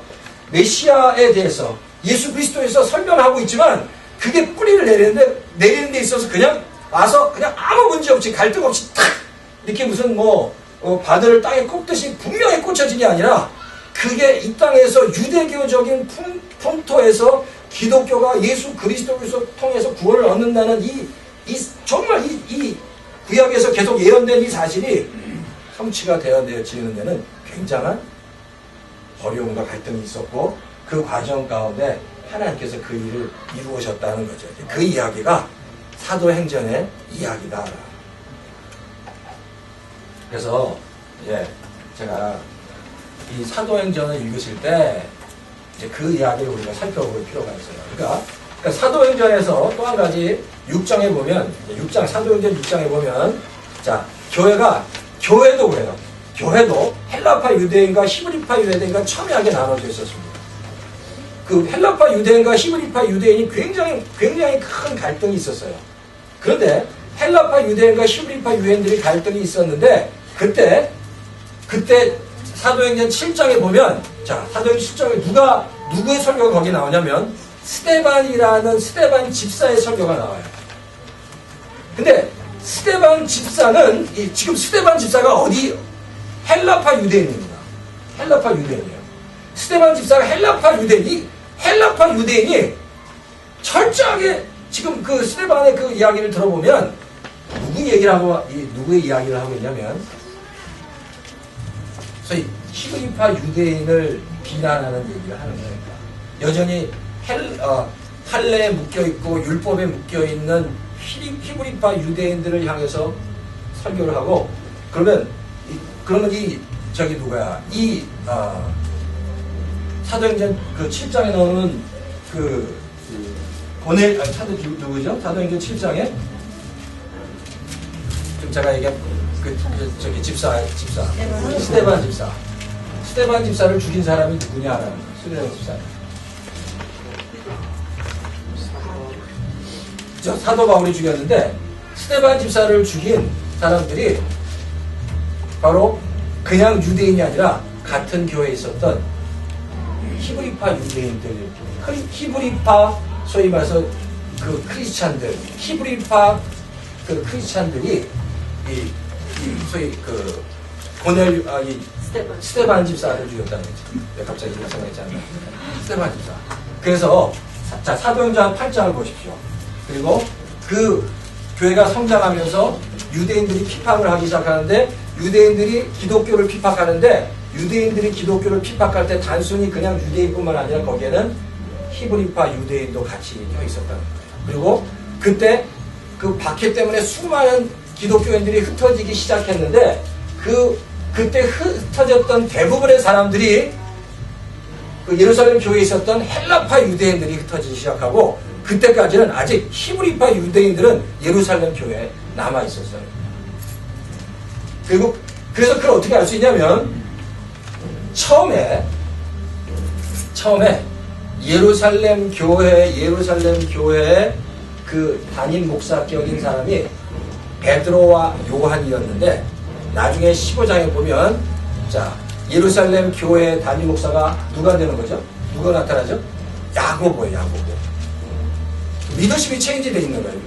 메시아에 대해서 예수 그리스도에서 설명하고 있지만 그게 뿌리를 내리는 데 있어서 그냥 와서 그냥 아무 문제 없이 갈등 없이 탁 이렇게 무슨 바늘을 땅에 꽂듯이 분명히 꽂혀진 게 아니라 그게 이 땅에서 유대교적인 풍토에서 기독교가 예수 그리스도를 통해서 구원을 얻는다는 정말 이 구약에서 계속 예언된 이 사실이 성취가 되어지는 데는 굉장한 어려움과 갈등이 있었고 그 과정 가운데 하나님께서 그 일을 이루어졌다는 거죠. 그 이야기가 사도행전의 이야기다. 그래서 이제 제가 이 사도행전을 읽으실 때 이제 그 이야기를 우리가 살펴볼 필요가 있어요. 그러니까 사도행전에서 또 한 가지 6장에 보면, 6장, 사도행전 6장에 보면, 자, 교회도 그래요. 교회도 헬라파 유대인과 히브리파 유대인과 첨예하게 나눠져 있었습니다. 그 헬라파 유대인과 히브리파 유대인이 굉장히 큰 갈등이 있었어요. 그런데 헬라파 유대인과 히브리파 유대인들이 갈등이 있었는데, 그때 사도행전 7장에 보면, 자, 사도행전 7장에 누구의 설교가 거기 나오냐면, 스데반 집사의 설교가 나와요. 근데, 스데반 집사는, 지금 스데반 집사가 어디, 헬라파 유대인입니다. 헬라파 유대인이에요. 스데반 집사가 헬라파 유대인이 철저하게, 지금 그 스데반의 그 이야기를 들어보면, 누구의 이야기를 하고 있냐면, 소위 히브리파 유대인을 비난하는 얘기를 하는 거예요. 여전히 할례에 묶여있고 율법에 묶여있는 히브리파 유대인들을 향해서 설교를 하고, 그러면 사도행전 그 7장에 나오는 사도행전 7장에 지금 제가 얘기한 스데반 집사를 죽인 사람이 누구냐 하는 거예요. 스데반 집사. 사도 바울이 죽였는데, 스데반 집사를 죽인 사람들이 바로 그냥 유대인이 아니라 같은 교회에 있었던 히브리파 유대인들, 히브리파, 소위 말해서 그 크리스찬들, 히브리파 그 크리스찬들이 소위 그 스데반 집사를 죽였다는 거지. 갑자기 생각했지 않나? 스데반 집사. 그래서 자, 사도행전 8장을 보십시오. 그리고 그 교회가 성장하면서 유대인들이 피팍을 하기 시작하는데, 유대인들이 기독교를 피팍할 때 단순히 그냥 유대인뿐만 아니라 거기에는 히브리파 유대인도 같이 껴 있었다는 거예요. 그리고 그때 그 박해 때문에 수많은 기독교인들이 흩어지기 시작했는데, 그때 흩어졌던 대부분의 사람들이 그 예루살렘 교회에 있었던 헬라파 유대인들이 흩어지기 시작하고, 그때까지는 아직 히브리파 유대인들은 예루살렘 교회에 남아 있었어요. 그래서 그걸 어떻게 알 수 있냐면, 처음에 예루살렘 교회의 그 담임 목사격인 사람이 베드로와 요한이었는데, 나중에 15장에 보면, 자, 예루살렘 교회 담임 목사가 누가 되는 거죠? 누가 나타나죠? 야고보예요. 리더십이 체인지되어 있는 거예요.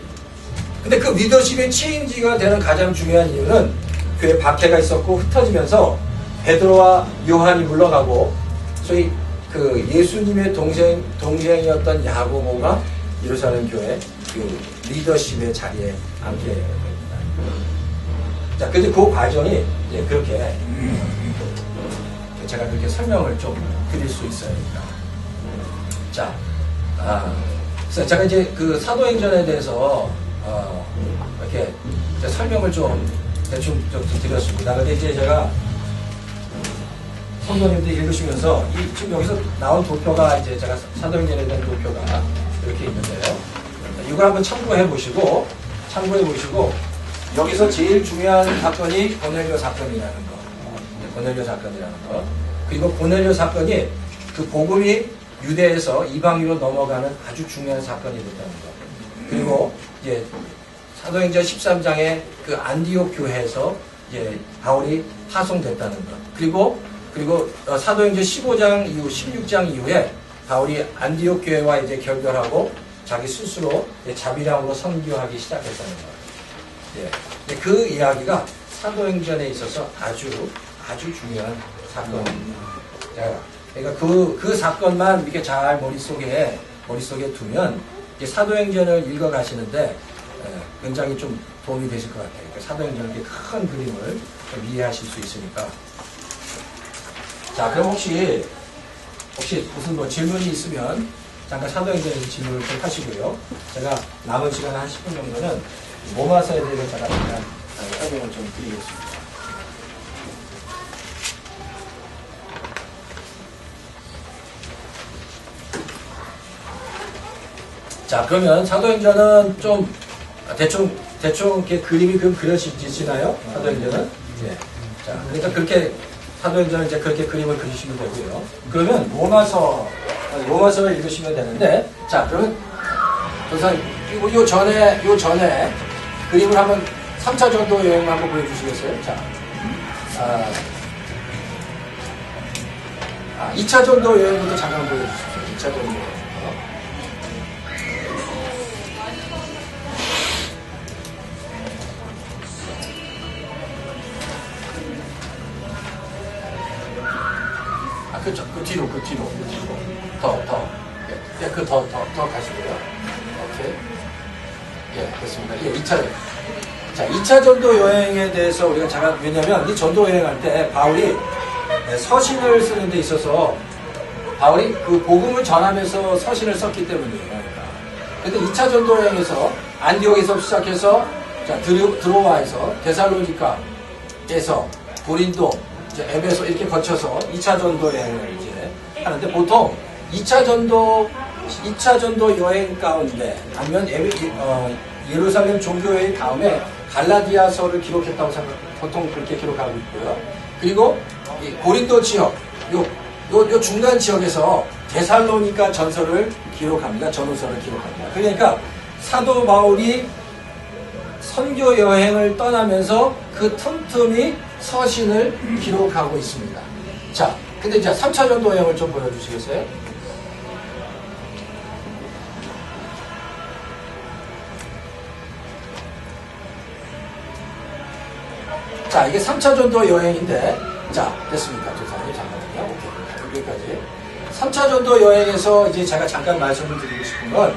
근데 그 리더십이 체인지가 되는 가장 중요한 이유는 교회 박해가 있었고 흩어지면서 베드로와 요한이 물러가고, 소위 그 예수님의 동생이었던 야고보가 예루살렘 교회 그 리더십의 자리에 앉게 됩니다. 자, 그래서 그 과정이 그렇게 제가 그렇게 설명을 좀 드릴 수 있어요. 자, 그래서 제가 이제 그 사도행전에 대해서 이렇게 설명을 좀 대충 좀 드렸습니다. 근데 이제 제가 성도님들 읽으시면서 지금 여기서 나온 도표가 이제 제가 사도행전에 대한 도표가 이렇게 있는데요. 이걸 한번 참고해 보시고 여기서 제일 중요한 사건이 고넬료 사건이라는 거. 그리고 고넬료 사건이 그 복음이 유대에서 이방인으로 넘어가는 아주 중요한 사건이 됐다는 거. 그리고 이제 사도행전 13장에 그 안디옥 교회에서 이제 바울이 파송됐다는 것. 그리고 사도행전 15장 이후 16장 이후에 바울이 안디옥 교회와 이제 결별하고 자기 스스로 자비량으로 선교하기 시작했다는 것. 예. 그 이야기가 사도행전에 있어서 아주 중요한 사건입니다. 그러니까 그 사건만 이렇게 잘 머릿속에 두면 사도행전을 읽어가시는데 굉장히 좀 도움이 되실 것 같아요. 그러니까 사도행전의 큰 그림을 좀 이해하실 수 있으니까. 자, 그럼 혹시 무슨 뭐 질문이 있으면 잠깐 사도행전에서 질문을 좀 하시고요. 제가 남은 시간 한 10분 정도는 모마서에 대해서 제가 잠깐 설명을 좀 드리겠습니다. 자, 그러면 사도행전은 좀 대충 이렇게 그림이 그려지시나요? 사도행전은? 예. 자, 그러니까 그렇게 사도행전은 이제 그렇게 그림을 그리시면 되고요. 그러면 로마서를 읽으시면 되는데, 자, 그러면 우선 요 전에 그림을 한번 3차 전도 여행을 한번 보여주시겠어요? 자, 2차 전도 여행부터 잠깐 보여주십시오. 2차 전도 여행. 그 뒤로. 더 가시고요. 오케이. 예, 됐습니다. 예, 2차 전도 여행에 대해서 우리가 잠깐, 왜냐면 이 전도 여행할 때 바울이 서신을 쓰는 데 있어서 바울이 그 복음을 전하면서 서신을 썼기 때문이에요. 그러니까. 근데 2차 전도 여행에서 안디옥에서 시작해서 자, 드로아에서 데살로니카에서 고린도, 이제 에베소 이렇게 거쳐서 2차 전도 여행을 이제 하는데 보통 2차 전도 여행 가운데 아니면 예루살렘 종교회의 다음에 갈라디아서를 기록했다고 보통 그렇게 기록하고 있고요. 그리고 이 고린도 지역, 요 중간 지역에서 데살로니가 전서를 기록합니다. 전후서를 기록합니다. 그러니까 사도 바울이 선교 여행을 떠나면서 그 틈틈이 서신을 기록하고 있습니다. 자, 근데 이제 3차 전도 여행을 좀 보여주시겠어요? 자, 이게 3차 전도 여행인데, 자, 됐습니다. 조사님, 잠깐만요. 오케이. 여기까지. 3차 전도 여행에서 이제 제가 잠깐 말씀을 드리고 싶은 건,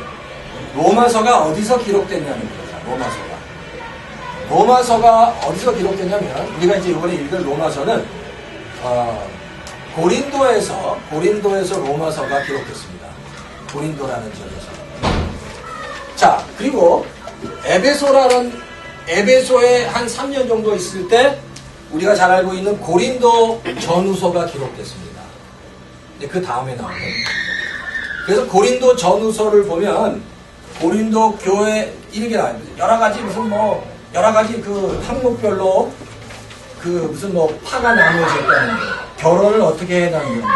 로마서가 어디서 기록됐냐는 겁니다. 로마서가 어디서 기록됐냐면, 우리가 이제 이번에 읽을 로마서는, 고린도에서 로마서가 기록됐습니다. 고린도라는 지역에서. 자, 그리고 에베소에 한 3년 정도 있을 때 우리가 잘 알고 있는 고린도 전후서가 기록됐습니다. 근데 그 다음에 나오는. 그래서 고린도 전후서를 보면 고린도 교회 이런 게 나와요. 여러 가지 그 항목별로 그 무슨 파가 나누어졌다는 거, 결혼을 어떻게 해야 하는 거,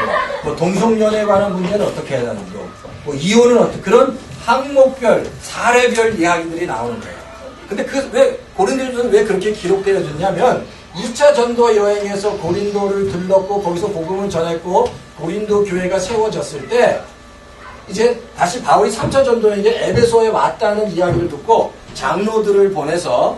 뭐 동성연애에 관한 문제는 어떻게 해야 하는 거, 뭐 이혼은 어떻게, 그런 항목별, 사례별 이야기들이 나오는 거예요. 근데 왜 고린도전은 왜 그렇게 기록되어졌냐면 2차 전도 여행에서 고린도를 들렀고 거기서 복음을 전했고 고린도 교회가 세워졌을 때 이제 다시 바울이 3차 전도 여행에 에베소에 왔다는 이야기를 듣고 장로들을 보내서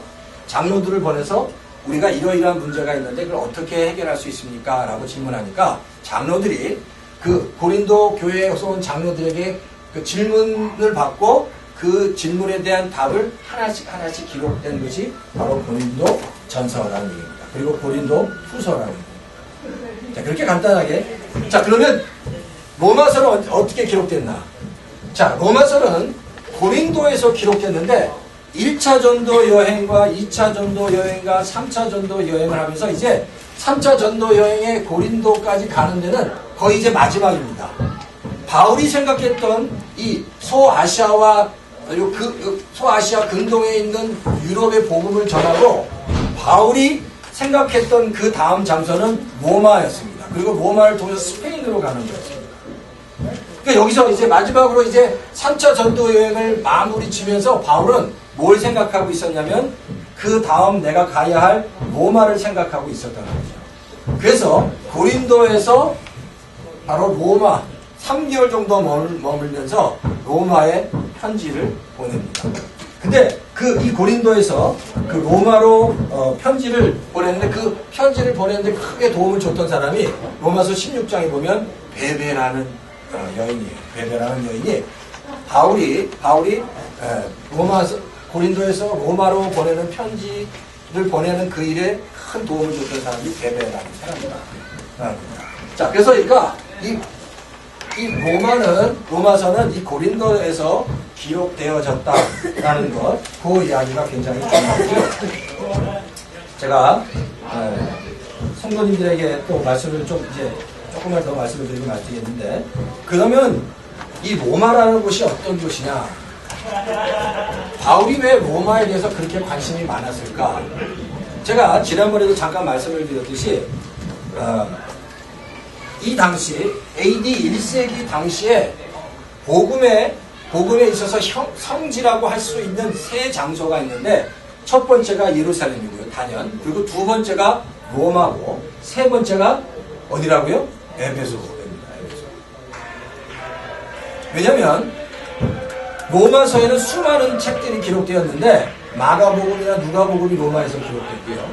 우리가 이러이러한 문제가 있는데 그걸 어떻게 해결할 수 있습니까? 라고 질문하니까 장로들이 그 고린도 교회에서 온 장로들에게 그 질문을 받고 그 질문에 대한 답을 하나씩 기록된 것이 바로 고린도 전서라는 얘기입니다. 그리고 고린도 후서라는 얘기입니다. 자, 그렇게 간단하게. 자, 그러면 로마서는 어떻게 기록됐나? 자, 로마서는 고린도에서 기록됐는데 1차 전도 여행과 2차 전도 여행과 3차 전도 여행을 하면서 이제 3차 전도 여행의 고린도까지 가는 데는 거의 이제 마지막입니다. 바울이 생각했던 이 소아시아 근동에 있는 유럽의 복음을 전하고 바울이 생각했던 그 다음 장소는 로마였습니다. 그리고 로마를 통해서 스페인으로 가는 거였습니다. 그러니까 여기서 이제 마지막으로 이제 3차 전도 여행을 마무리 치면서 바울은 뭘 생각하고 있었냐면 그 다음 내가 가야 할 로마를 생각하고 있었던 거죠. 그래서 고린도에서 바로 로마 3개월 정도 머물면서 로마에 편지를 보냅니다. 근데 이 고린도에서 그 로마로 편지를 보냈는데 그 편지를 보내는데 크게 도움을 줬던 사람이 로마서 16장에 보면 베베라는 여인이에요. 베베라는 여인이 바울이 고린도에서 로마로 보내는 편지를 보내는 그 일에 큰 도움을 줬던 사람이 베베라는 사람이다. 자, 그래서 그러니까 이 로마서는 이 고린도에서 기록되어졌다라는 것, 그 이야기가 굉장히 중요하고요. 제가 성도님들에게 또 말씀을 좀 이제 조금만 더 말씀을 드리고 말씀드리겠는데, 그러면 이 로마라는 곳이 어떤 곳이냐? 바울이 왜 로마에 대해서 그렇게 관심이 많았을까? 제가 지난번에도 잠깐 말씀을 드렸듯이 이 당시 AD 1세기 당시에 복음에 있어서 성지라고 할 수 있는 세 장소가 있는데, 첫 번째가 예루살렘이고요, 단연. 그리고 두 번째가 로마고, 세 번째가 어디라고요? 에베소입니다. 에베소. 왜냐면 로마서에는 수많은 책들이 기록되었는데, 마가복음이나 누가복음이 로마에서 기록됐고요.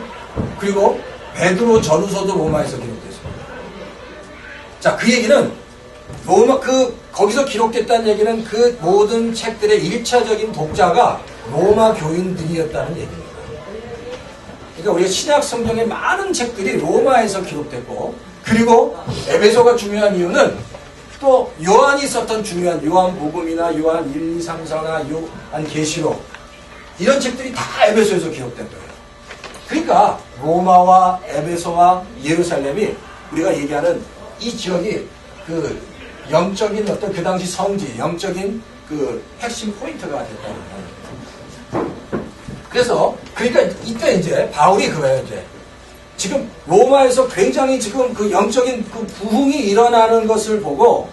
그리고 베드로 전후서도 로마에서 기록됐습니다. 자, 그 얘기는 거기서 기록됐다는 얘기는 그 모든 책들의 1차적인 독자가 로마 교인들이었다는 얘기입니다. 그러니까 우리가 신약 성경의 많은 책들이 로마에서 기록됐고, 그리고 에베소가 중요한 이유는 또 요한이 썼던 중요한 요한복음이나 요한 1, 2, 3, 4나 요한 계시록, 이런 책들이 다 에베소에서 기록된 거예요. 그러니까 로마와 에베소와 예루살렘이 우리가 얘기하는 이 지역이 그 영적인 어떤 그 당시 성지, 영적인 그 핵심 포인트가 됐다는 거예요. 그래서 그러니까 이때 이제 바울이 그거예요. 이제 지금 로마에서 굉장히 지금 그 영적인 그 부흥이 일어나는 것을 보고,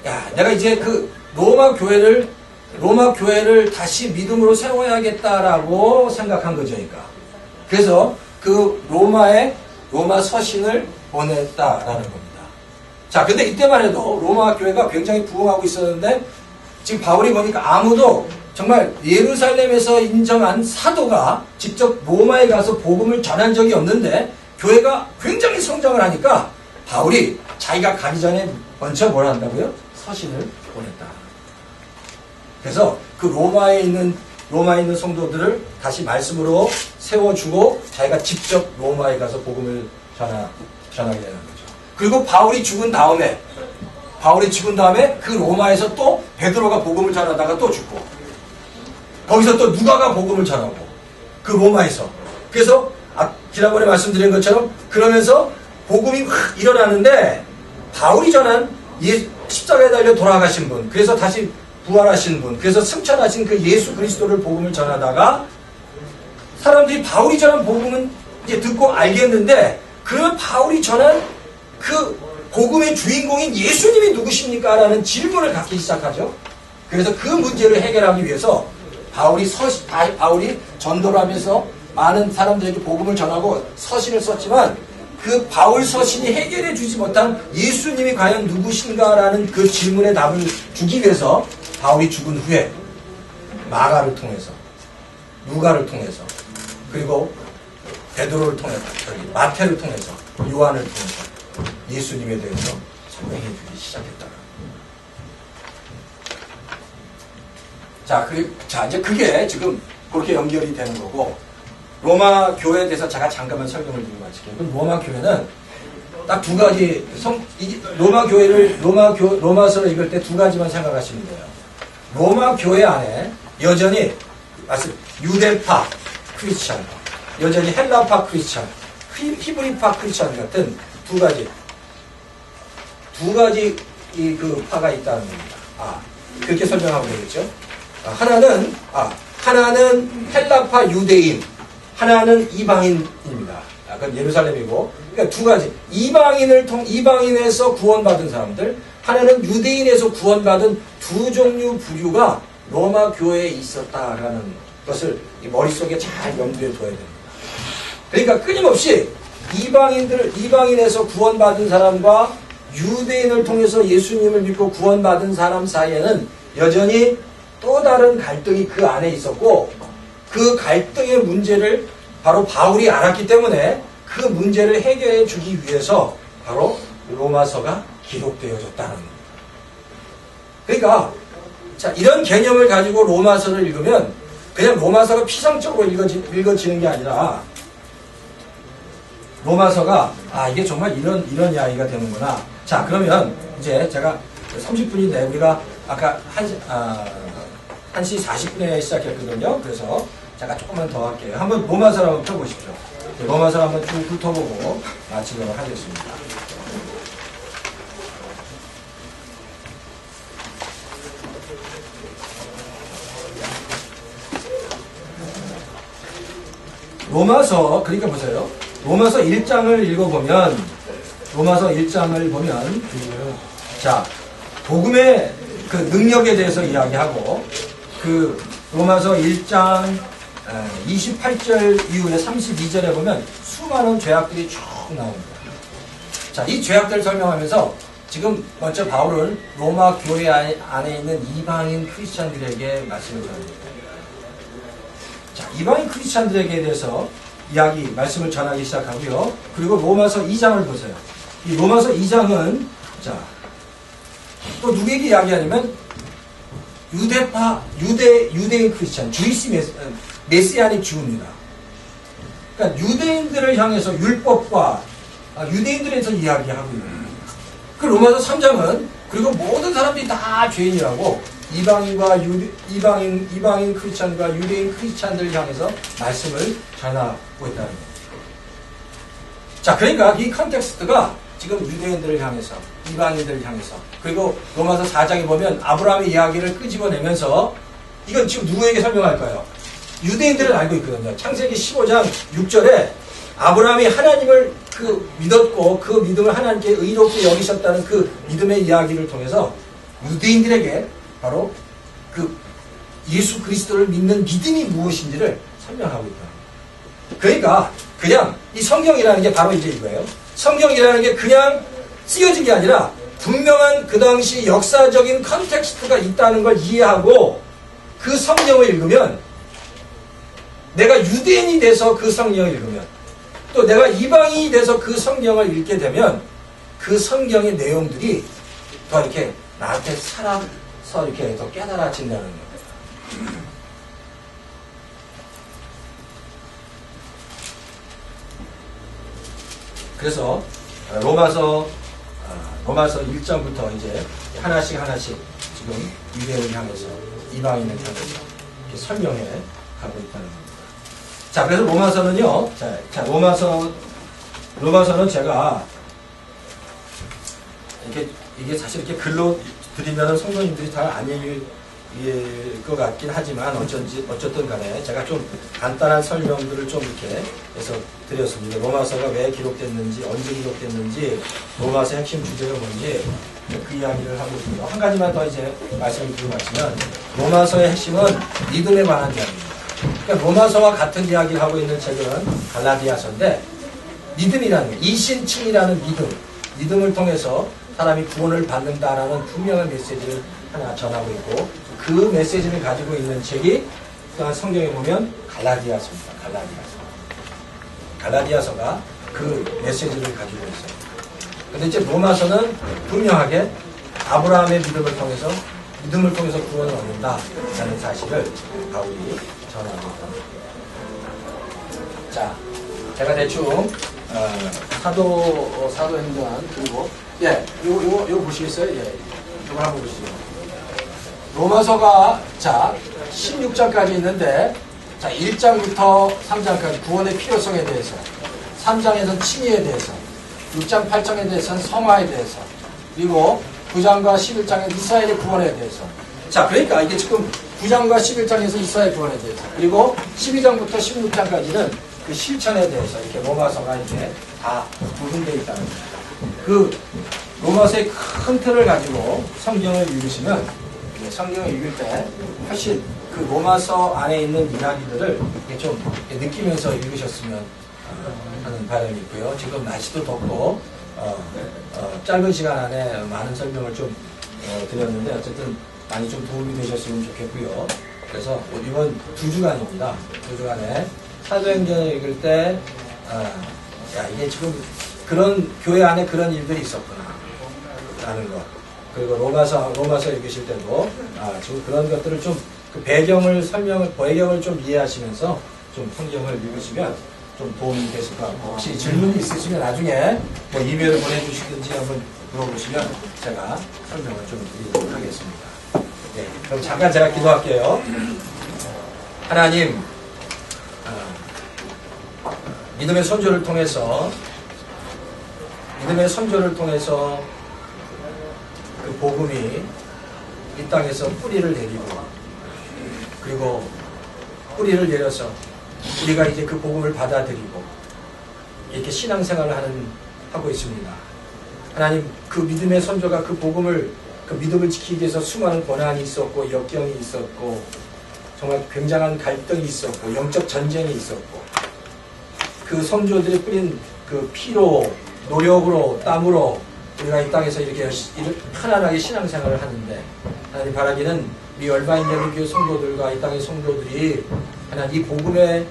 야, 내가 이제 그 로마 교회를 다시 믿음으로 세워야겠다라고 생각한 거죠. 그러니까. 그래서 그 로마 서신을 보냈다라는 겁니다. 자, 근데 이때만 해도 로마 교회가 굉장히 부흥하고 있었는데, 지금 바울이 보니까 아무도 정말 예루살렘에서 인정한 사도가 직접 로마에 가서 복음을 전한 적이 없는데, 교회가 굉장히 성장을 하니까 바울이 자기가 가기 전에 먼저 뭘 한다고요? 서신을 보냈다. 그래서 그 로마에 있는 성도들을 다시 말씀으로 세워주고 자기가 직접 로마에 가서 복음을 전하게 되는 거죠. 그리고 바울이 죽은 다음에 그 로마에서 또 베드로가 복음을 전하다가 또 죽고, 거기서 또 누가가 복음을 전하고, 그 로마에서. 그래서 지난번에 말씀드린 것처럼 그러면서 복음이 확 일어나는데, 바울이 전한 십자가에 달려 돌아가신 분, 그래서 다시 부활하신 분, 그래서 승천하신 그 예수 그리스도를 복음을 전하다가 사람들이 바울이 전한 복음은 이제 듣고 알겠는데, 그 바울이 전한 그 복음의 주인공인 예수님이 누구십니까? 라는 질문을 갖기 시작하죠. 그래서 그 문제를 해결하기 위해서 바울이 전도를 하면서 많은 사람들에게 복음을 전하고 서신을 썼지만, 그 바울 서신이 해결해 주지 못한 예수님이 과연 누구신가라는 그 질문에 답을 주기 위해서 바울이 죽은 후에 마가를 통해서, 누가를 통해서, 그리고 베드로를 통해서, 마태를 통해서, 요한을 통해서 예수님에 대해서 설명해 주기 시작했다. 자, 이제 그게 지금 그렇게 연결이 되는 거고, 로마 교회에 대해서 제가 잠깐만 설명을 드리고 마칠게요. 로마 교회는 딱 두 가지, 로마서를 읽을 때 두 가지만 생각하시면 돼요. 로마 교회 안에 여전히 유대파 크리스찬, 여전히 헬라파 크리스찬, 히브리파 크리스찬 같은 두 가지 그 파가 있다는 겁니다. 그렇게 설명하면 되겠죠. 하나는 헬라파 유대인, 하나는 이방인입니다. 그건 예루살렘이고, 그러니까 두 가지. 이방인에서 구원받은 사람들, 하나는 유대인에서 구원받은 두 종류 부류가 로마 교회에 있었다라는 것을 머릿속에 잘 염두에 둬야 됩니다. 그러니까 끊임없이 이방인에서 구원받은 사람과 유대인을 통해서 예수님을 믿고 구원받은 사람 사이에는 여전히 또 다른 갈등이 그 안에 있었고, 그 갈등의 문제를 바로 바울이 알았기 때문에 그 문제를 해결해 주기 위해서 바로 로마서가 기록되어졌다는 겁니다. 그러니까 이런 개념을 가지고 로마서를 읽으면 그냥 로마서가 피상적으로 읽어지는 게 아니라 로마서가 이게 정말 이런 이야기가 되는구나. 자, 그러면 이제 제가 30분인데 우리가 아까 1시 40분에 시작했거든요. 그래서 제가 조금만 더 할게요. 한번 로마서를 한번 펴보십시오. 로마서를 한번 쭉 훑어보고 마치도록 하겠습니다. 로마서, 그러니까 보세요. 로마서 1장을 읽어보면, 로마서 1장을 보면, 자, 복음의 그 능력에 대해서 이야기하고, 그 로마서 1장 28절 이후에 32절에 보면 수많은 죄악들이 쭉 나옵니다. 자, 이 죄악들을 설명하면서 지금 먼저 바울은 로마 교회 안에 있는 이방인 크리스찬들에게 말씀을 전합니다. 자, 이방인 크리스찬들에게 대해서 말씀을 전하기 시작하고요. 그리고 로마서 2장을 보세요. 이 로마서 2장은, 자, 또 누구에게 이야기하냐면, 유대인 크리스찬, 주이시 메시아닉 주입니다. 그러니까 유대인들을 향해서 율법과 유대인들에 대해서 이야기하고 있는 거예요. 그 로마서 3장은, 그리고 모든 사람들이 다 죄인이라고, 이방인 크리스찬과 유대인 크리스찬들을 향해서 말씀을 전하고 있다는 거예요. 자, 그러니까 이 컨텍스트가 지금 유대인들을 향해서, 이방인들을 향해서, 그리고 로마서 4장에 보면 아브라함의 이야기를 끄집어내면서 이건 지금 누구에게 설명할까요? 유대인들은 알고 있거든요. 창세기 15장 6절에 아브라함이 하나님을 믿었고 그 믿음을 하나님께 의롭게 여기셨다는 그 믿음의 이야기를 통해서 유대인들에게 바로 그 예수 그리스도를 믿는 믿음이 무엇인지를 설명하고 있다. 그러니까 그냥 이 성경이라는 게 바로 이제 이거예요. 성경이라는 게 그냥 쓰여진 게 아니라 분명한 그 당시 역사적인 컨텍스트가 있다는 걸 이해하고 그 성경을 읽으면, 내가 유대인이 돼서 그 성경을 읽으면, 또 내가 이방인이 돼서 그 성경을 읽게 되면 그 성경의 내용들이 더 이렇게 나한테 살아서 이렇게 더 깨달아진다는 겁니다. 그래서 로마서 1장부터 이제 하나씩 지금 유대인을 향해서, 이방인을 향해서 이렇게 설명해 가고 있다는 겁니다. 자, 그래서 로마서는요, 로마서는 제가 이게 사실 이렇게 글로 드리면 성도님들이 잘 안 읽을 것 같긴 하지만 어쨌든 간에 제가 좀 간단한 설명들을 좀 이렇게 해서 드렸습니다. 로마서가 왜 기록됐는지, 언제 기록됐는지, 로마서의 핵심 주제가 뭔지 그 이야기를 하고 있습니다. 한 가지만 더 이제 말씀을 드리고 마치면, 로마서의 핵심은 믿음에 관한 이야기입니다. 그러니까 로마서와 같은 이야기를 하고 있는 책은 갈라디아서인데, 믿음이라는, 이신칭이라는 믿음을 통해서 사람이 구원을 받는다라는 분명한 메시지를 하나 전하고 있고, 그 메시지를 가지고 있는 책이 또한 성경에 보면 갈라디아서입니다. 갈라디아서가 그 메시지를 가지고 있어요. 근데 이제 로마서는 분명하게 아브라함의 믿음을 통해서 구원을 얻는다라는 사실을 바울이 전하고 있다. 자, 제가 대충 사도행전, 그리고 요거 보시겠어요? 요거 한번 보시죠. 로마서가 16장까지 있는데, 1장부터 3장까지 구원의 필요성에 대해서, 3장에서는 칭의에 대해서, 6장 8장에 대해서는 성화에 대해서, 그리고 9장과 11장에서 이스라엘의 구원에 대해서. 자, 그러니까 이게 지금 9장과 11장에서 이스라엘 구원에 대해서, 그리고 12장부터 16장까지는 그 실천에 대해서 이렇게 로마서가 이렇게 다 구분되어 있다는 겁니다. 그 로마서의 큰 틀을 가지고 성경을 읽으시면, 성경을 읽을 때 훨씬 그 로마서 안에 있는 이야기들을 좀 느끼면서 읽으셨으면 하는 바람이 있고요. 지금 날씨도 덥고 짧은 시간 안에 많은 설명을 좀 드렸는데 어쨌든 많이 좀 도움이 되셨으면 좋겠고요. 그래서 이번 2주간입니다. 2주간에 사도행전을 읽을 때 이게 지금 그런 교회 안에 그런 일들이 있었구나 라는 것, 그리고 로마서 읽으실 때도 지금 그런 것들을 좀 그 배경을 좀 이해하시면서 좀 성경을 읽으시면 좀 도움이 되실 것 같고, 혹시 질문이 있으시면 나중에 뭐 이메일을 보내주시든지 한번 물어보시면 제가 설명을 좀 드리도록 하겠습니다. 네, 그럼 잠깐 제가 기도할게요. 하나님, 믿음의 선조를 통해서 그 복음이 이 땅에서 뿌리를 내리고, 그리고 뿌리를 내려서 우리가 이제 그 복음을 받아들이고 이렇게 신앙생활을 하고 있습니다. 하나님, 그 믿음의 선조가 그 믿음을 지키기 위해서 수많은 고난이 있었고, 역경이 있었고, 정말 굉장한 갈등이 있었고, 영적 전쟁이 있었고, 그 선조들이 뿌린 그 피로, 노력으로, 땀으로 우리가 이 땅에서 이렇게 편안하게 신앙생활을 하는데, 하나님 바라기는 우리 열방인대교회 성도들과 이 땅의 성도들이 하나님 이 복음의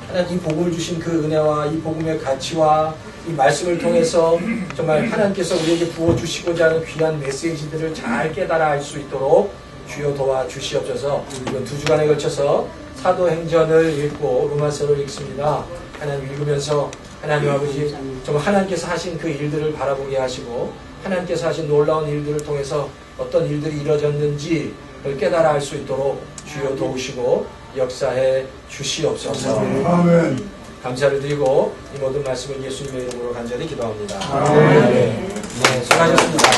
하나님 이 복음을 주신 그 은혜와 이 복음의 가치와 이 말씀을 통해서 정말 하나님께서 우리에게 부어주시고자 하는 귀한 메시지들을 잘 깨달아 알 수 있도록 주여 도와주시옵소서. 이번 2주간에 걸쳐서 사도행전을 읽고 로마서를 읽습니다. 하나님 읽으면서 하나님 아버지, 정말 하나님께서 하신 그 일들을 바라보게 하시고, 하나님께서 하신 놀라운 일들을 통해서 어떤 일들이 이루어졌는지 깨달아 알 수 있도록 주여 도우시고 역사해 주시옵소서. 아멘. 감사를 드리고 이 모든 말씀을 예수님의 이름으로 간절히 기도합니다. 아멘. 네, 수고하셨습니다.